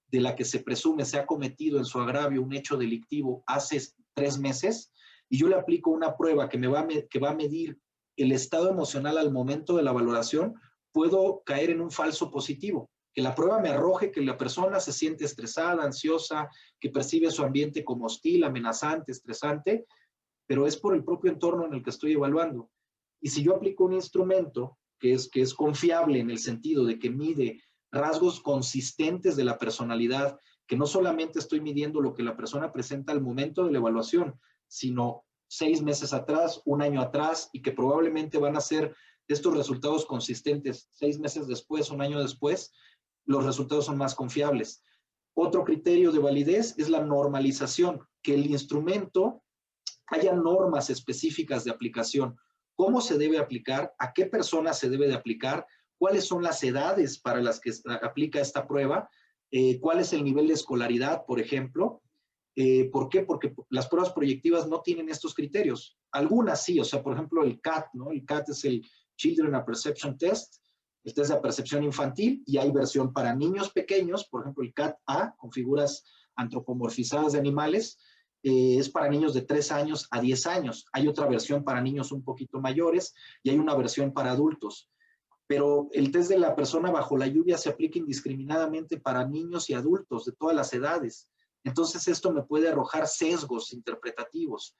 S2: de la que se presume se ha cometido en su agravio un hecho delictivo hace 3 meses, y yo le aplico una prueba que va a medir el estado emocional al momento de la valoración, puedo caer en un falso positivo. Que la prueba me arroje que la persona se siente estresada, ansiosa, que percibe su ambiente como hostil, amenazante, estresante, pero es por el propio entorno en el que estoy evaluando. Y si yo aplico un instrumento que es confiable en el sentido de que mide rasgos consistentes de la personalidad, que no solamente estoy midiendo lo que la persona presenta al momento de la evaluación, sino 6 meses atrás, 1 año atrás, y que probablemente van a ser estos resultados consistentes 6 meses después, 1 año después, los resultados son más confiables. Otro criterio de validez es la normalización, que el instrumento haya normas específicas de aplicación. ¿Cómo se debe aplicar? ¿A qué personas se debe de aplicar? ¿Cuáles son las edades para las que aplica esta prueba? ¿Cuál es el nivel de escolaridad, por ejemplo? ¿Por qué? Porque las pruebas proyectivas no tienen estos criterios. Algunas sí, o sea, por ejemplo, el CAT, ¿no? El CAT es el Children Apperception Test, el test de percepción infantil, y hay versión para niños pequeños, por ejemplo, el CAT-A, con figuras antropomorfizadas de animales, es para niños de 3 años a 10 años. Hay otra versión para niños un poquito mayores y hay una versión para adultos. Pero el test de la persona bajo la lluvia se aplica indiscriminadamente para niños y adultos de todas las edades. Entonces esto me puede arrojar sesgos interpretativos.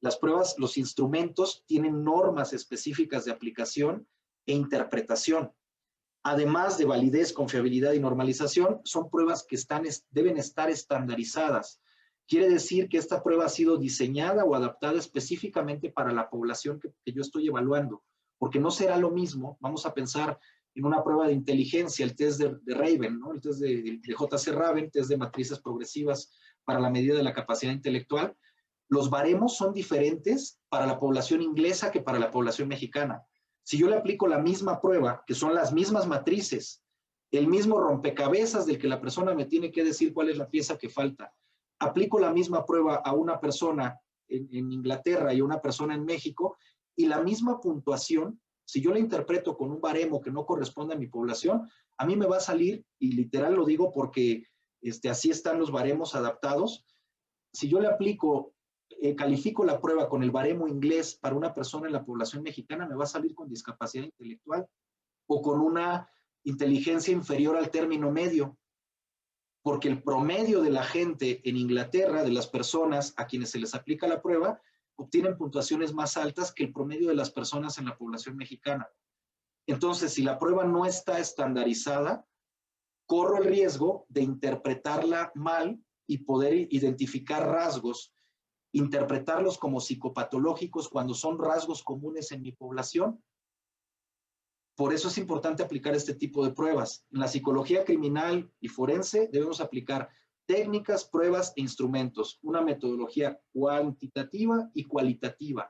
S2: Las pruebas, los instrumentos tienen normas específicas de aplicación e interpretación. Además de validez, confiabilidad y normalización, son pruebas que deben estar estandarizadas. Quiere decir que esta prueba ha sido diseñada o adaptada específicamente para la población que yo estoy evaluando, porque no será lo mismo. Vamos a pensar en una prueba de inteligencia, el test de Raven, ¿no? El test de J.C. Raven, test de matrices progresivas para la medida de la capacidad intelectual. Los baremos son diferentes para la población inglesa que para la población mexicana. Si yo le aplico la misma prueba, que son las mismas matrices, el mismo rompecabezas del que la persona me tiene que decir cuál es la pieza que falta, aplico la misma prueba a una persona en Inglaterra y a una persona en México, y la misma puntuación, si yo la interpreto con un baremo que no corresponde a mi población, a mí me va a salir, y literal lo digo porque así están los baremos adaptados. Si yo le aplico, califico la prueba con el baremo inglés para una persona en la población mexicana, me va a salir con discapacidad intelectual o con una inteligencia inferior al término medio, porque el promedio de la gente en Inglaterra, de las personas a quienes se les aplica la prueba, obtienen puntuaciones más altas que el promedio de las personas en la población mexicana. Entonces, si la prueba no está estandarizada, corro el riesgo de interpretarla mal y poder identificar rasgos, interpretarlos como psicopatológicos cuando son rasgos comunes en mi población. Por eso es importante aplicar este tipo de pruebas. En la psicología criminal y forense debemos aplicar técnicas, pruebas e instrumentos, una metodología cuantitativa y cualitativa.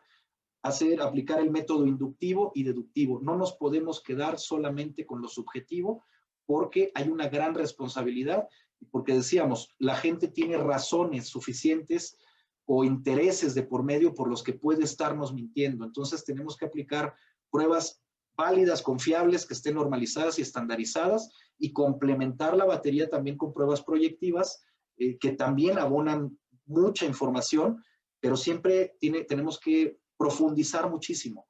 S2: Aplicar el método inductivo y deductivo. No nos podemos quedar solamente con lo subjetivo, porque hay una gran responsabilidad, porque decíamos, la gente tiene razones suficientes o intereses de por medio por los que puede estarnos mintiendo. Entonces tenemos que aplicar pruebas válidas, confiables, que estén normalizadas y estandarizadas, y complementar la batería también con pruebas proyectivas que también abonan mucha información, pero siempre tenemos que profundizar muchísimo.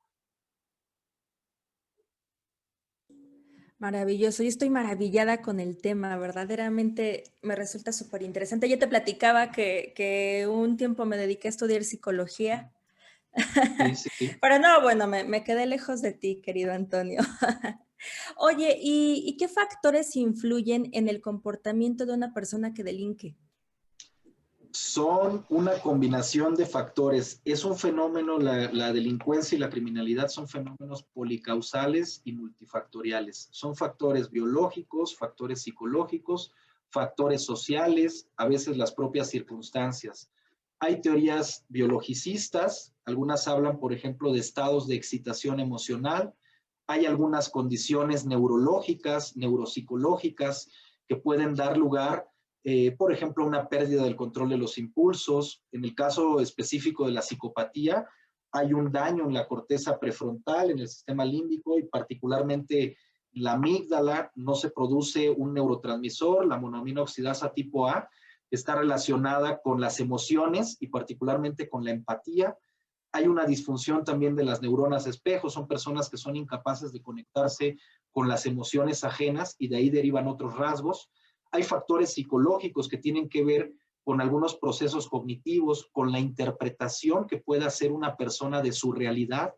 S1: Maravilloso, yo estoy maravillada con el tema, verdaderamente me resulta súper interesante. Yo te platicaba que un tiempo me dediqué a estudiar psicología,
S2: Sí, sí.
S1: pero no, bueno, me quedé lejos de ti, querido Antonio. Oye, ¿y qué factores influyen en el comportamiento de una persona que delinque?
S2: Son una combinación de factores. Es un fenómeno, la delincuencia y la criminalidad son fenómenos policausales y multifactoriales. Son factores biológicos, factores psicológicos, factores sociales, a veces las propias circunstancias. Hay teorías biologicistas, algunas hablan, por ejemplo, de estados de excitación emocional. Hay algunas condiciones neurológicas, neuropsicológicas, que pueden dar lugar por ejemplo, una pérdida del control de los impulsos. En el caso específico de la psicopatía, hay un daño en la corteza prefrontal, en el sistema límbico y particularmente la amígdala. No se produce un neurotransmisor, la monoamina oxidasa tipo A, que está relacionada con las emociones y particularmente con la empatía. Hay una disfunción también de las neuronas espejo, son personas que son incapaces de conectarse con las emociones ajenas y de ahí derivan otros rasgos. Hay factores psicológicos que tienen que ver con algunos procesos cognitivos, con la interpretación que puede hacer una persona de su realidad,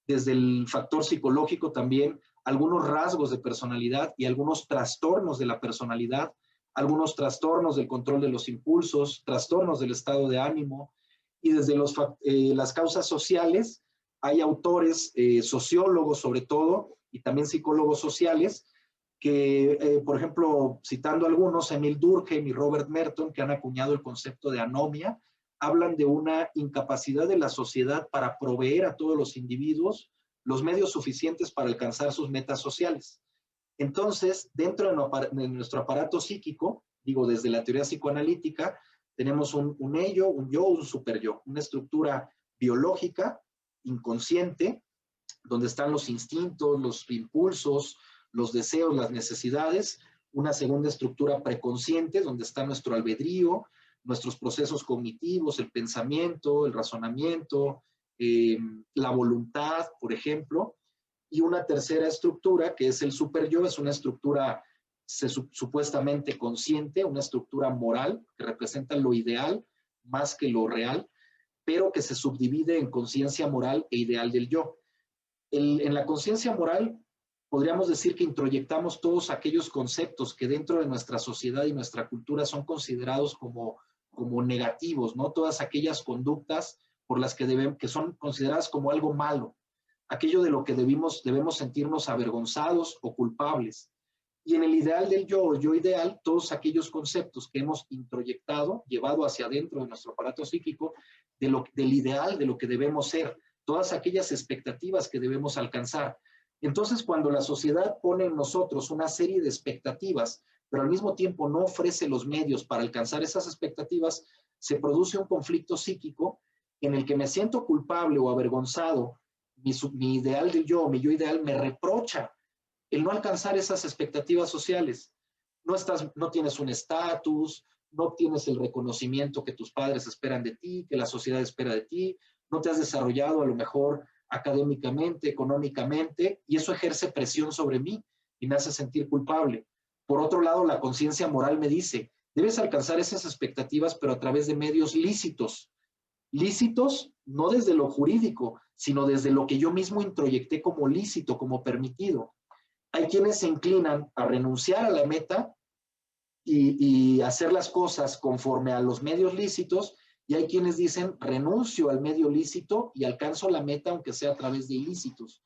S2: desde el factor psicológico también algunos rasgos de personalidad y algunos trastornos de la personalidad, algunos trastornos del control de los impulsos, trastornos del estado de ánimo, y desde las causas sociales hay autores, sociólogos sobre todo, y también psicólogos sociales, que, por ejemplo, citando algunos, Emil Durkheim y Robert Merton, que han acuñado el concepto de anomia, hablan de una incapacidad de la sociedad para proveer a todos los individuos los medios suficientes para alcanzar sus metas sociales. Entonces, dentro de nuestro aparato psíquico, digo, desde la teoría psicoanalítica, tenemos un ello, un yo, un superyo, una estructura biológica, inconsciente, donde están los instintos, los impulsos, los deseos, las necesidades, una segunda estructura preconsciente, donde está nuestro albedrío, nuestros procesos cognitivos, el pensamiento, el razonamiento, eh, la voluntad, por ejemplo, y una tercera estructura, que es el superyo, es una estructura supuestamente consciente, una estructura moral, que representa lo ideal más que lo real, pero que se subdivide en conciencia moral e ideal del yo. En la conciencia moral podríamos decir que introyectamos todos aquellos conceptos que dentro de nuestra sociedad y nuestra cultura son considerados como negativos, ¿no? Todas aquellas conductas por las que son consideradas como algo malo, aquello de lo que debemos sentirnos avergonzados o culpables. Y en el ideal del yo, el yo ideal, todos aquellos conceptos que hemos introyectado, llevado hacia adentro de nuestro aparato psíquico, del ideal, de lo que debemos ser, todas aquellas expectativas que debemos alcanzar. Entonces, cuando la sociedad pone en nosotros una serie de expectativas, pero al mismo tiempo no ofrece los medios para alcanzar esas expectativas, se produce un conflicto psíquico en el que me siento culpable o avergonzado, mi ideal del yo, mi yo ideal me reprocha el no alcanzar esas expectativas sociales. No tienes un estatus, no tienes el reconocimiento que tus padres esperan de ti, que la sociedad espera de ti, no te has desarrollado a lo mejor académicamente, económicamente, y eso ejerce presión sobre mí y me hace sentir culpable. Por otro lado, la conciencia moral me dice, debes alcanzar esas expectativas, pero a través de medios lícitos. Lícitos no desde lo jurídico, sino desde lo que yo mismo introyecté como lícito, como permitido. Hay quienes se inclinan a renunciar a la meta y hacer las cosas conforme a los medios lícitos, y hay quienes dicen renuncio al medio lícito y alcanzo la meta aunque sea a través de ilícitos.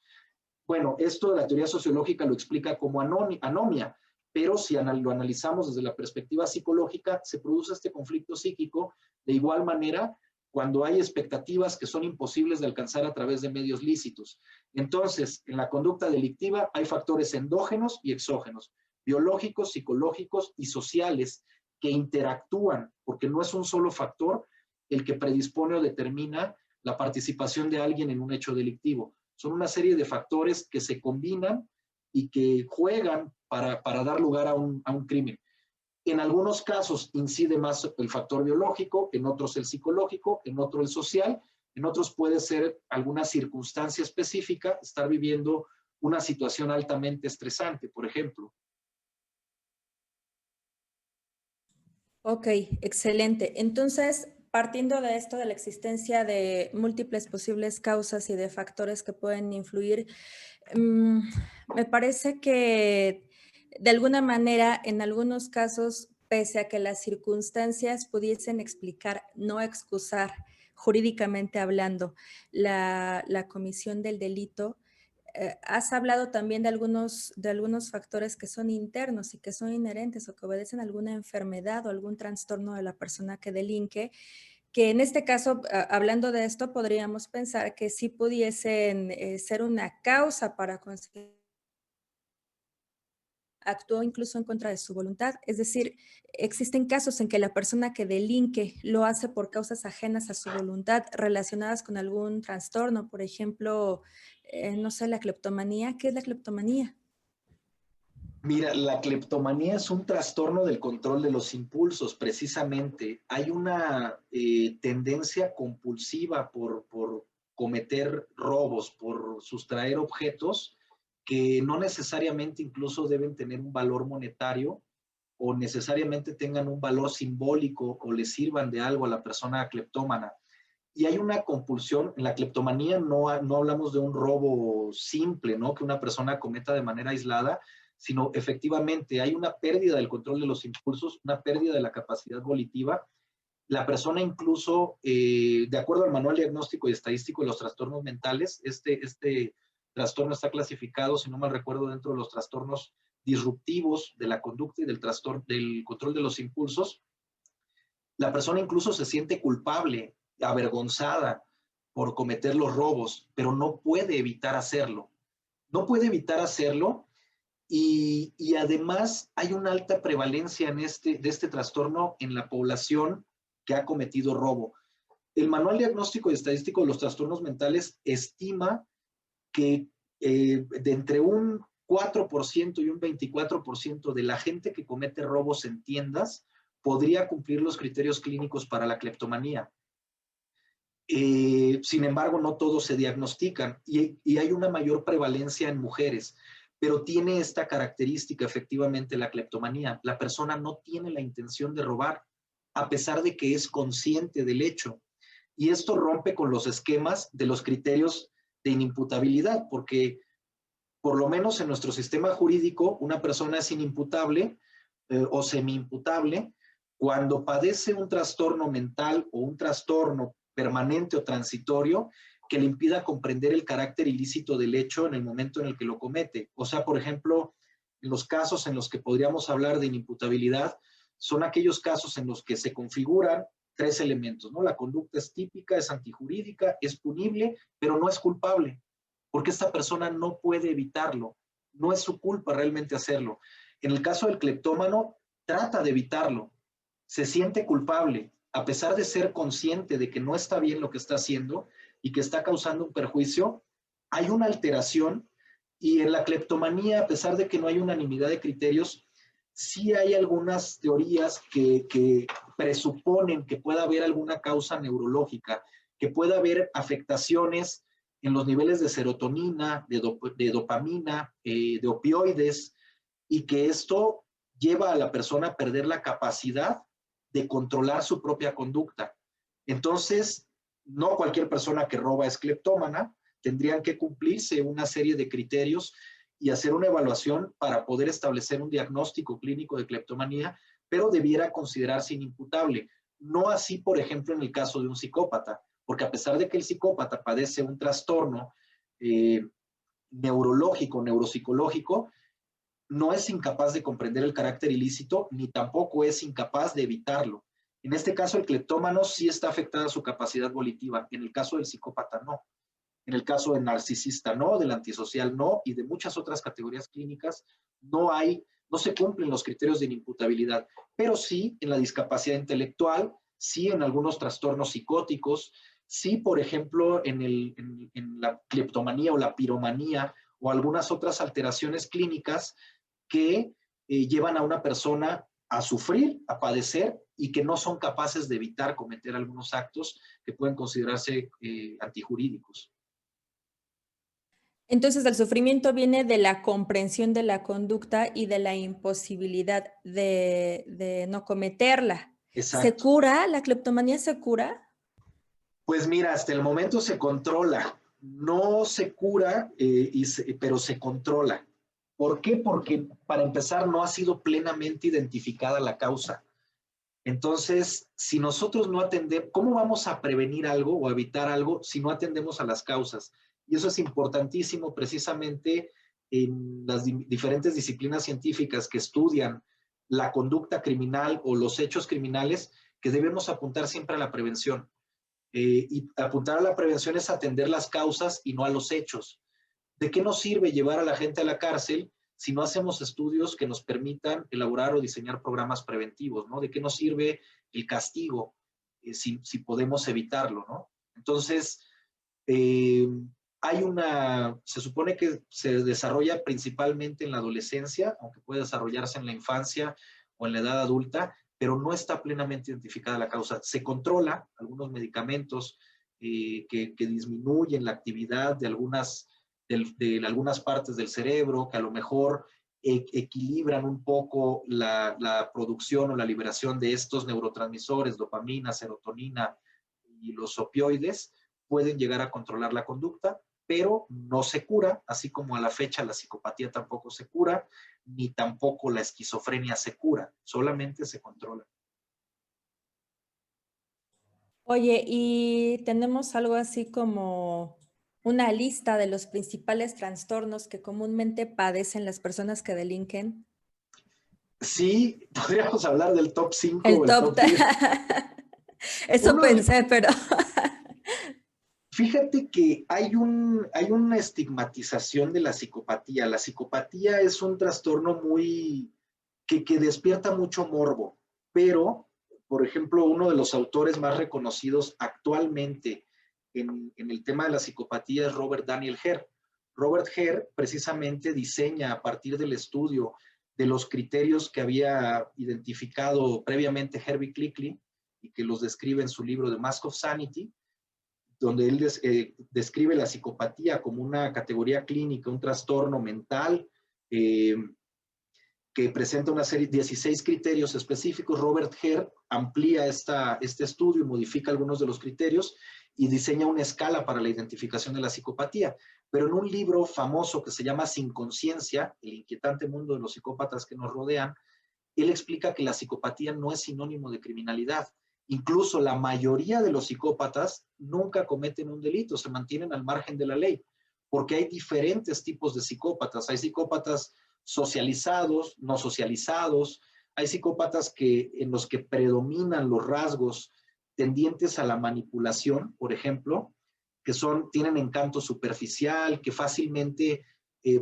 S2: Bueno, esto de la teoría sociológica lo explica como anomia, pero si lo analizamos desde la perspectiva psicológica, se produce este conflicto psíquico de igual manera cuando hay expectativas que son imposibles de alcanzar a través de medios lícitos. Entonces, en la conducta delictiva hay factores endógenos y exógenos, biológicos, psicológicos y sociales que interactúan, porque no es un solo factor el que predispone o determina la participación de alguien en un hecho delictivo. Son una serie de factores que se combinan y que juegan para dar lugar a un crimen. En algunos casos incide más el factor biológico, en otros el psicológico, en otros el social, en otros puede ser alguna circunstancia específica, estar viviendo una situación altamente estresante, por ejemplo.
S1: Ok, excelente. Entonces, partiendo de esto, de la existencia de múltiples posibles causas y de factores que pueden influir, me parece que de alguna manera, en algunos casos, pese a que las circunstancias pudiesen explicar, no excusar, jurídicamente hablando, la comisión del delito, has hablado también de algunos factores que son internos y que son inherentes o que obedecen a alguna enfermedad o algún trastorno de la persona que delinque, que en este caso, hablando de esto, podríamos pensar que sí pudiesen ser una causa para conseguir actuó incluso en contra de su voluntad. Es decir, existen casos en que la persona que delinque lo hace por causas ajenas a su voluntad, relacionadas con algún trastorno, por ejemplo, no sé, la cleptomanía. ¿Qué es la cleptomanía?
S2: Mira, la cleptomanía es un trastorno del control de los impulsos, precisamente. Hay una tendencia compulsiva por cometer robos, por sustraer objetos que no necesariamente incluso deben tener un valor monetario o necesariamente tengan un valor simbólico o le sirvan de algo a la persona cleptómana. Y hay una compulsión, en la cleptomanía no hablamos de un robo simple, ¿no? Que una persona cometa de manera aislada, sino efectivamente hay una pérdida del control de los impulsos, una pérdida de la capacidad volitiva. La persona incluso, de acuerdo al Manual Diagnóstico y Estadístico de los Trastornos Mentales, este trastorno está clasificado, si no mal recuerdo, dentro de los trastornos disruptivos de la conducta y del control de los impulsos. La persona incluso se siente culpable, avergonzada por cometer los robos, pero no puede evitar hacerlo. No puede evitar hacerlo y además hay una alta prevalencia de este trastorno en la población que ha cometido robo. El Manual Diagnóstico y Estadístico de los Trastornos Mentales estima que de entre un 4% y un 24% de la gente que comete robos en tiendas podría cumplir los criterios clínicos para la cleptomanía. Sin embargo, no todos se diagnostican y hay una mayor prevalencia en mujeres, pero tiene esta característica efectivamente la cleptomanía. La persona no tiene la intención de robar, a pesar de que es consciente del hecho. Y esto rompe con los esquemas de los criterios de inimputabilidad, porque por lo menos en nuestro sistema jurídico, una persona es inimputable o semi-imputable cuando padece un trastorno mental o un trastorno permanente o transitorio que le impida comprender el carácter ilícito del hecho en el momento en el que lo comete. O sea, por ejemplo, en los casos en los que podríamos hablar de inimputabilidad, son aquellos casos en los que se configuran tres elementos, ¿no? La conducta es típica, es antijurídica, es punible, pero no es culpable, porque esta persona no puede evitarlo, no es su culpa realmente hacerlo. En el caso del cleptómano, trata de evitarlo, se siente culpable, a pesar de ser consciente de que no está bien lo que está haciendo y que está causando un perjuicio, hay una alteración y en la cleptomanía, a pesar de que no hay unanimidad de criterios, sí hay algunas teorías que presuponen que pueda haber alguna causa neurológica, que pueda haber afectaciones en los niveles de serotonina, de dopamina, de opioides, y que esto lleva a la persona a perder la capacidad de controlar su propia conducta. Entonces, no cualquier persona que roba es cleptómana, tendrían que cumplirse una serie de criterios y hacer una evaluación para poder establecer un diagnóstico clínico de cleptomanía, pero debiera considerarse inimputable. No así, por ejemplo, en el caso de un psicópata, porque a pesar de que el psicópata padece un trastorno neurológico, neuropsicológico, no es incapaz de comprender el carácter ilícito, ni tampoco es incapaz de evitarlo. En este caso, el cleptómano sí está afectada su capacidad volitiva, en el caso del psicópata no. En el caso del narcisista no, del antisocial no, y de muchas otras categorías clínicas no se cumplen los criterios de inimputabilidad, pero sí en la discapacidad intelectual, sí en algunos trastornos psicóticos, sí, por ejemplo, en la cleptomanía o la piromanía o algunas otras alteraciones clínicas que llevan a una persona a sufrir, a padecer y que no son capaces de evitar cometer algunos actos que pueden considerarse antijurídicos.
S1: Entonces, el sufrimiento viene de la comprensión de la conducta y de la imposibilidad de no cometerla. ¿Se
S2: Exacto.
S1: cura? ¿La cleptomanía se cura?
S2: Pues mira, hasta el momento se controla. No se cura, pero se controla. ¿Por qué? Porque para empezar no ha sido plenamente identificada la causa. Entonces, si nosotros no atendemos, ¿cómo vamos a prevenir algo o evitar algo si no atendemos a las causas? Y eso es importantísimo precisamente en las diferentes disciplinas científicas que estudian la conducta criminal o los hechos criminales, que debemos apuntar siempre a la prevención. Y apuntar a la prevención es atender las causas y no a los hechos. ¿De qué nos sirve llevar a la gente a la cárcel si no hacemos estudios que nos permitan elaborar o diseñar programas preventivos, ¿no? ¿De qué nos sirve el castigo si podemos evitarlo, ¿no? Entonces, eh, se supone que se desarrolla principalmente en la adolescencia, aunque puede desarrollarse en la infancia o en la edad adulta, pero no está plenamente identificada la causa. Se controla algunos medicamentos que disminuyen la actividad de algunas partes del cerebro, que a lo mejor equilibran un poco la producción o la liberación de estos neurotransmisores, dopamina, serotonina y los opioides, pueden llegar a controlar la conducta, pero no se cura, así como a la fecha la psicopatía tampoco se cura, ni tampoco la esquizofrenia se cura, solamente se controla.
S1: Oye, y tenemos algo así como una lista de los principales trastornos que comúnmente padecen las personas que delinquen.
S2: Sí, podríamos hablar del top 5
S1: El
S2: o el
S1: top.
S2: top 10.
S1: Eso
S2: Uno de,
S1: pensé, pero
S2: Fíjate que hay una estigmatización de la psicopatía. La psicopatía es un trastorno que despierta mucho morbo, pero, por ejemplo, uno de los autores más reconocidos actualmente en el tema de la psicopatía es Robert Daniel Hare. Robert Hare precisamente diseña a partir del estudio de los criterios que había identificado previamente Herbie Clickley y que los describe en su libro The Mask of Sanity, donde él describe la psicopatía como una categoría clínica, un trastorno mental que presenta una serie de 16 criterios específicos. Robert Hare amplía este estudio y modifica algunos de los criterios y diseña una escala para la identificación de la psicopatía. Pero en un libro famoso que se llama Sin Conciencia, el inquietante mundo de los psicópatas que nos rodean, él explica que la psicopatía no es sinónimo de criminalidad. Incluso la mayoría de los psicópatas nunca cometen un delito, se mantienen al margen de la ley, porque hay diferentes tipos de psicópatas. Hay psicópatas socializados, no socializados, hay psicópatas en los que predominan los rasgos tendientes a la manipulación, por ejemplo, que tienen encanto superficial, que fácilmente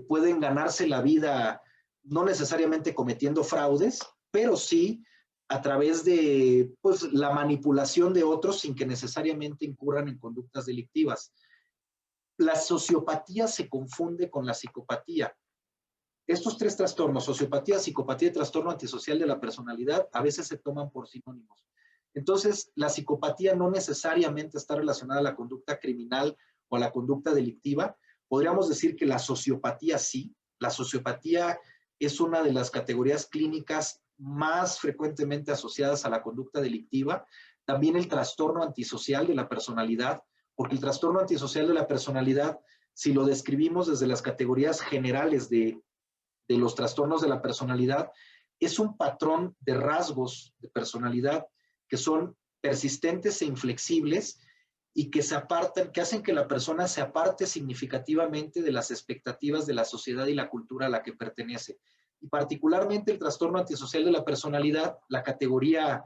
S2: pueden ganarse la vida, no necesariamente cometiendo fraudes, pero sí a través de pues, la manipulación de otros sin que necesariamente incurran en conductas delictivas. La sociopatía se confunde con la psicopatía. Estos tres trastornos, sociopatía, psicopatía y trastorno antisocial de la personalidad, a veces se toman por sinónimos. Entonces, la psicopatía no necesariamente está relacionada a la conducta criminal o a la conducta delictiva. Podríamos decir que la sociopatía sí. La sociopatía es una de las categorías clínicas más frecuentemente asociadas a la conducta delictiva. También el trastorno antisocial de la personalidad, porque el trastorno antisocial de la personalidad, si lo describimos desde las categorías generales de los trastornos de la personalidad, es un patrón de rasgos de personalidad que son persistentes e inflexibles y que hacen que la persona se aparte significativamente de las expectativas de la sociedad y la cultura a la que pertenece. Y particularmente el trastorno antisocial de la personalidad, la categoría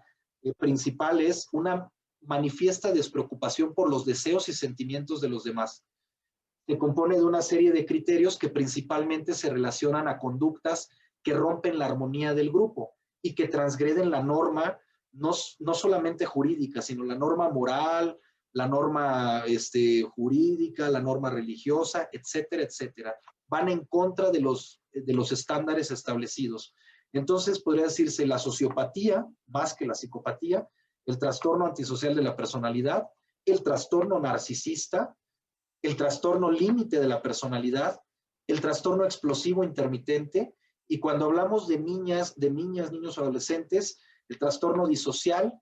S2: principal es una manifiesta despreocupación por los deseos y sentimientos de los demás. Se compone de una serie de criterios que principalmente se relacionan a conductas que rompen la armonía del grupo y que transgreden la norma, no solamente jurídica, sino la norma moral, la norma jurídica, la norma religiosa, etcétera, etcétera. Van en contra de los estándares establecidos. Entonces, podría decirse la sociopatía, más que la psicopatía, el trastorno antisocial de la personalidad, el trastorno narcisista, el trastorno límite de la personalidad, el trastorno explosivo intermitente, y cuando hablamos de niñas, niños o adolescentes, El trastorno disocial,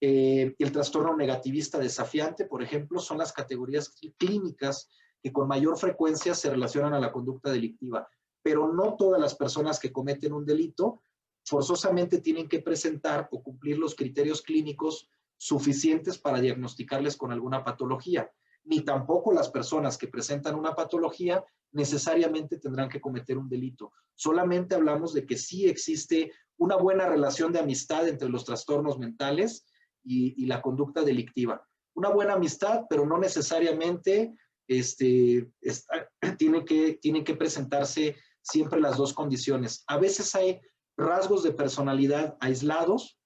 S2: el trastorno negativista desafiante, por ejemplo, son las categorías clínicas que con mayor frecuencia se relacionan a la conducta delictiva. Pero no todas las personas que cometen un delito forzosamente tienen que presentar o cumplir los criterios clínicos suficientes para diagnosticarles con alguna patología. Ni tampoco las personas que presentan una patología necesariamente tendrán que cometer un delito. Solamente hablamos de que sí existe una buena relación de amistad entre los trastornos mentales y la conducta delictiva. Una buena amistad, pero no necesariamente tienen que presentarse siempre las dos condiciones. A veces hay rasgos de personalidad aislados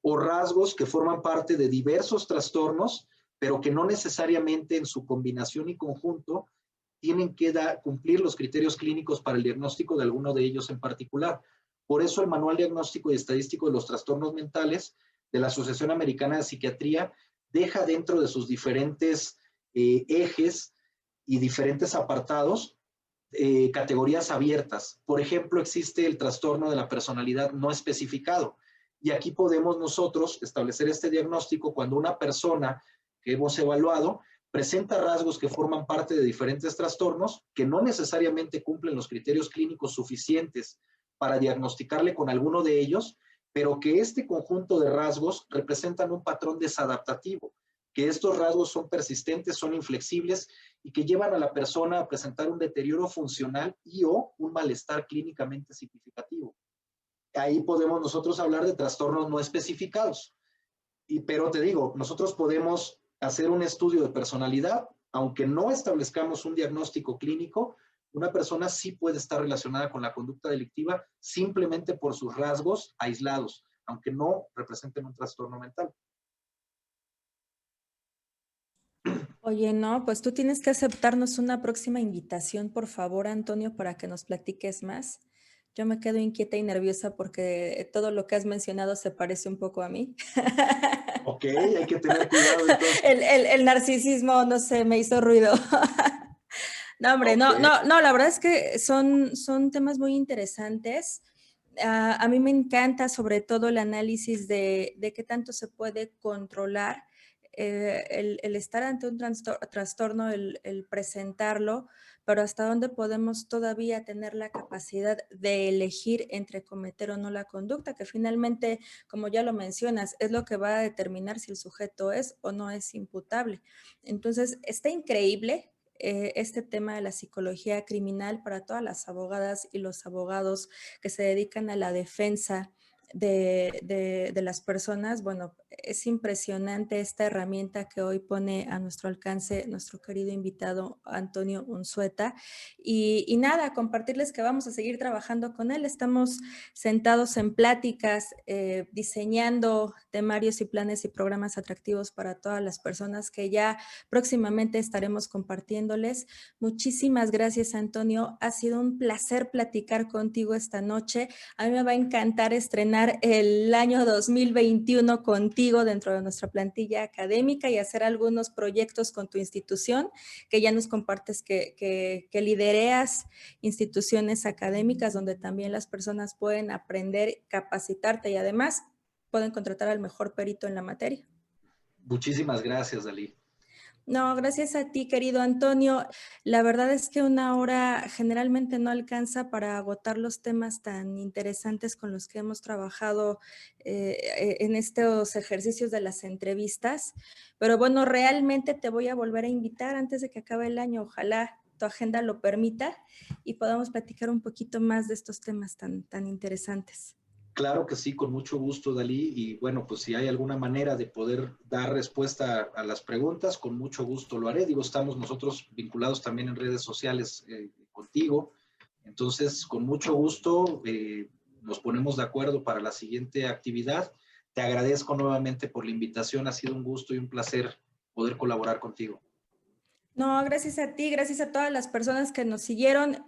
S2: o rasgos que forman parte de diversos trastornos, pero que no necesariamente en su combinación y conjunto tienen que cumplir los criterios clínicos para el diagnóstico de alguno de ellos en particular. Por eso el Manual Diagnóstico y Estadístico de los Trastornos Mentales de la Asociación Americana de Psiquiatría deja dentro de sus diferentes ejes y diferentes apartados categorías abiertas. Por ejemplo, existe el trastorno de la personalidad no especificado. Y aquí podemos nosotros establecer este diagnóstico cuando una persona que hemos evaluado presenta rasgos que forman parte de diferentes trastornos que no necesariamente cumplen los criterios clínicos suficientes para diagnosticarle con alguno de ellos, pero que este conjunto de rasgos representan un patrón desadaptativo, que estos rasgos son persistentes, son inflexibles y que llevan a la persona a presentar un deterioro funcional y o un malestar clínicamente significativo. Ahí podemos nosotros hablar de trastornos no especificados. Pero te digo, nosotros podemos hacer un estudio de personalidad, aunque no establezcamos un diagnóstico clínico, una persona sí puede estar relacionada con la conducta delictiva simplemente por sus rasgos aislados, aunque no representen un trastorno mental.
S1: Oye, no, pues tú tienes que aceptarnos una próxima invitación, por favor, Antonio, para que nos platiques más. Yo me quedo inquieta y nerviosa porque todo lo que has mencionado se parece un poco a mí.
S2: Ok, hay que tener cuidado entonces.
S1: El narcisismo, no sé, me hizo ruido. No, hombre,
S2: Ok.
S1: no, la verdad es que son temas muy interesantes. A mí me encanta sobre todo el análisis de qué tanto se puede controlar el estar ante un trastorno, el presentarlo, pero hasta dónde podemos todavía tener la capacidad de elegir entre cometer o no la conducta, que finalmente, como ya lo mencionas, es lo que va a determinar si el sujeto es o no es imputable. Entonces, está increíble este tema de la psicología criminal para todas las abogadas y los abogados que se dedican a la defensa de las personas. Bueno, es impresionante esta herramienta que hoy pone a nuestro alcance nuestro querido invitado Antonio Unzueta. Y nada, compartirles que vamos a seguir trabajando con él. Estamos sentados en pláticas, diseñando temarios y planes y programas atractivos para todas las personas que ya próximamente estaremos compartiéndoles. Muchísimas gracias, Antonio. Ha sido un placer platicar contigo esta noche. A mí me va a encantar estrenar el año 2021 contigo dentro de nuestra plantilla académica y hacer algunos proyectos con tu institución, que ya nos compartes que lidereas instituciones académicas donde también las personas pueden aprender, capacitarte y además pueden contratar al mejor perito en la materia.
S2: Muchísimas gracias, Dalí.
S1: No, gracias a ti, querido Antonio. La verdad es que una hora generalmente no alcanza para agotar los temas tan interesantes con los que hemos trabajado en estos ejercicios de las entrevistas. Pero bueno, realmente te voy a volver a invitar antes de que acabe el año. Ojalá tu agenda lo permita y podamos platicar un poquito más de estos temas tan interesantes.
S2: Claro que sí, con mucho gusto, Dalí. Y bueno, pues si hay alguna manera de poder dar respuesta a las preguntas, con mucho gusto lo haré. Digo, estamos nosotros vinculados también en redes sociales contigo. Entonces, con mucho gusto nos ponemos de acuerdo para la siguiente actividad. Te agradezco nuevamente por la invitación. Ha sido un gusto y un placer poder colaborar contigo.
S1: No, gracias a ti, gracias a todas las personas que nos siguieron.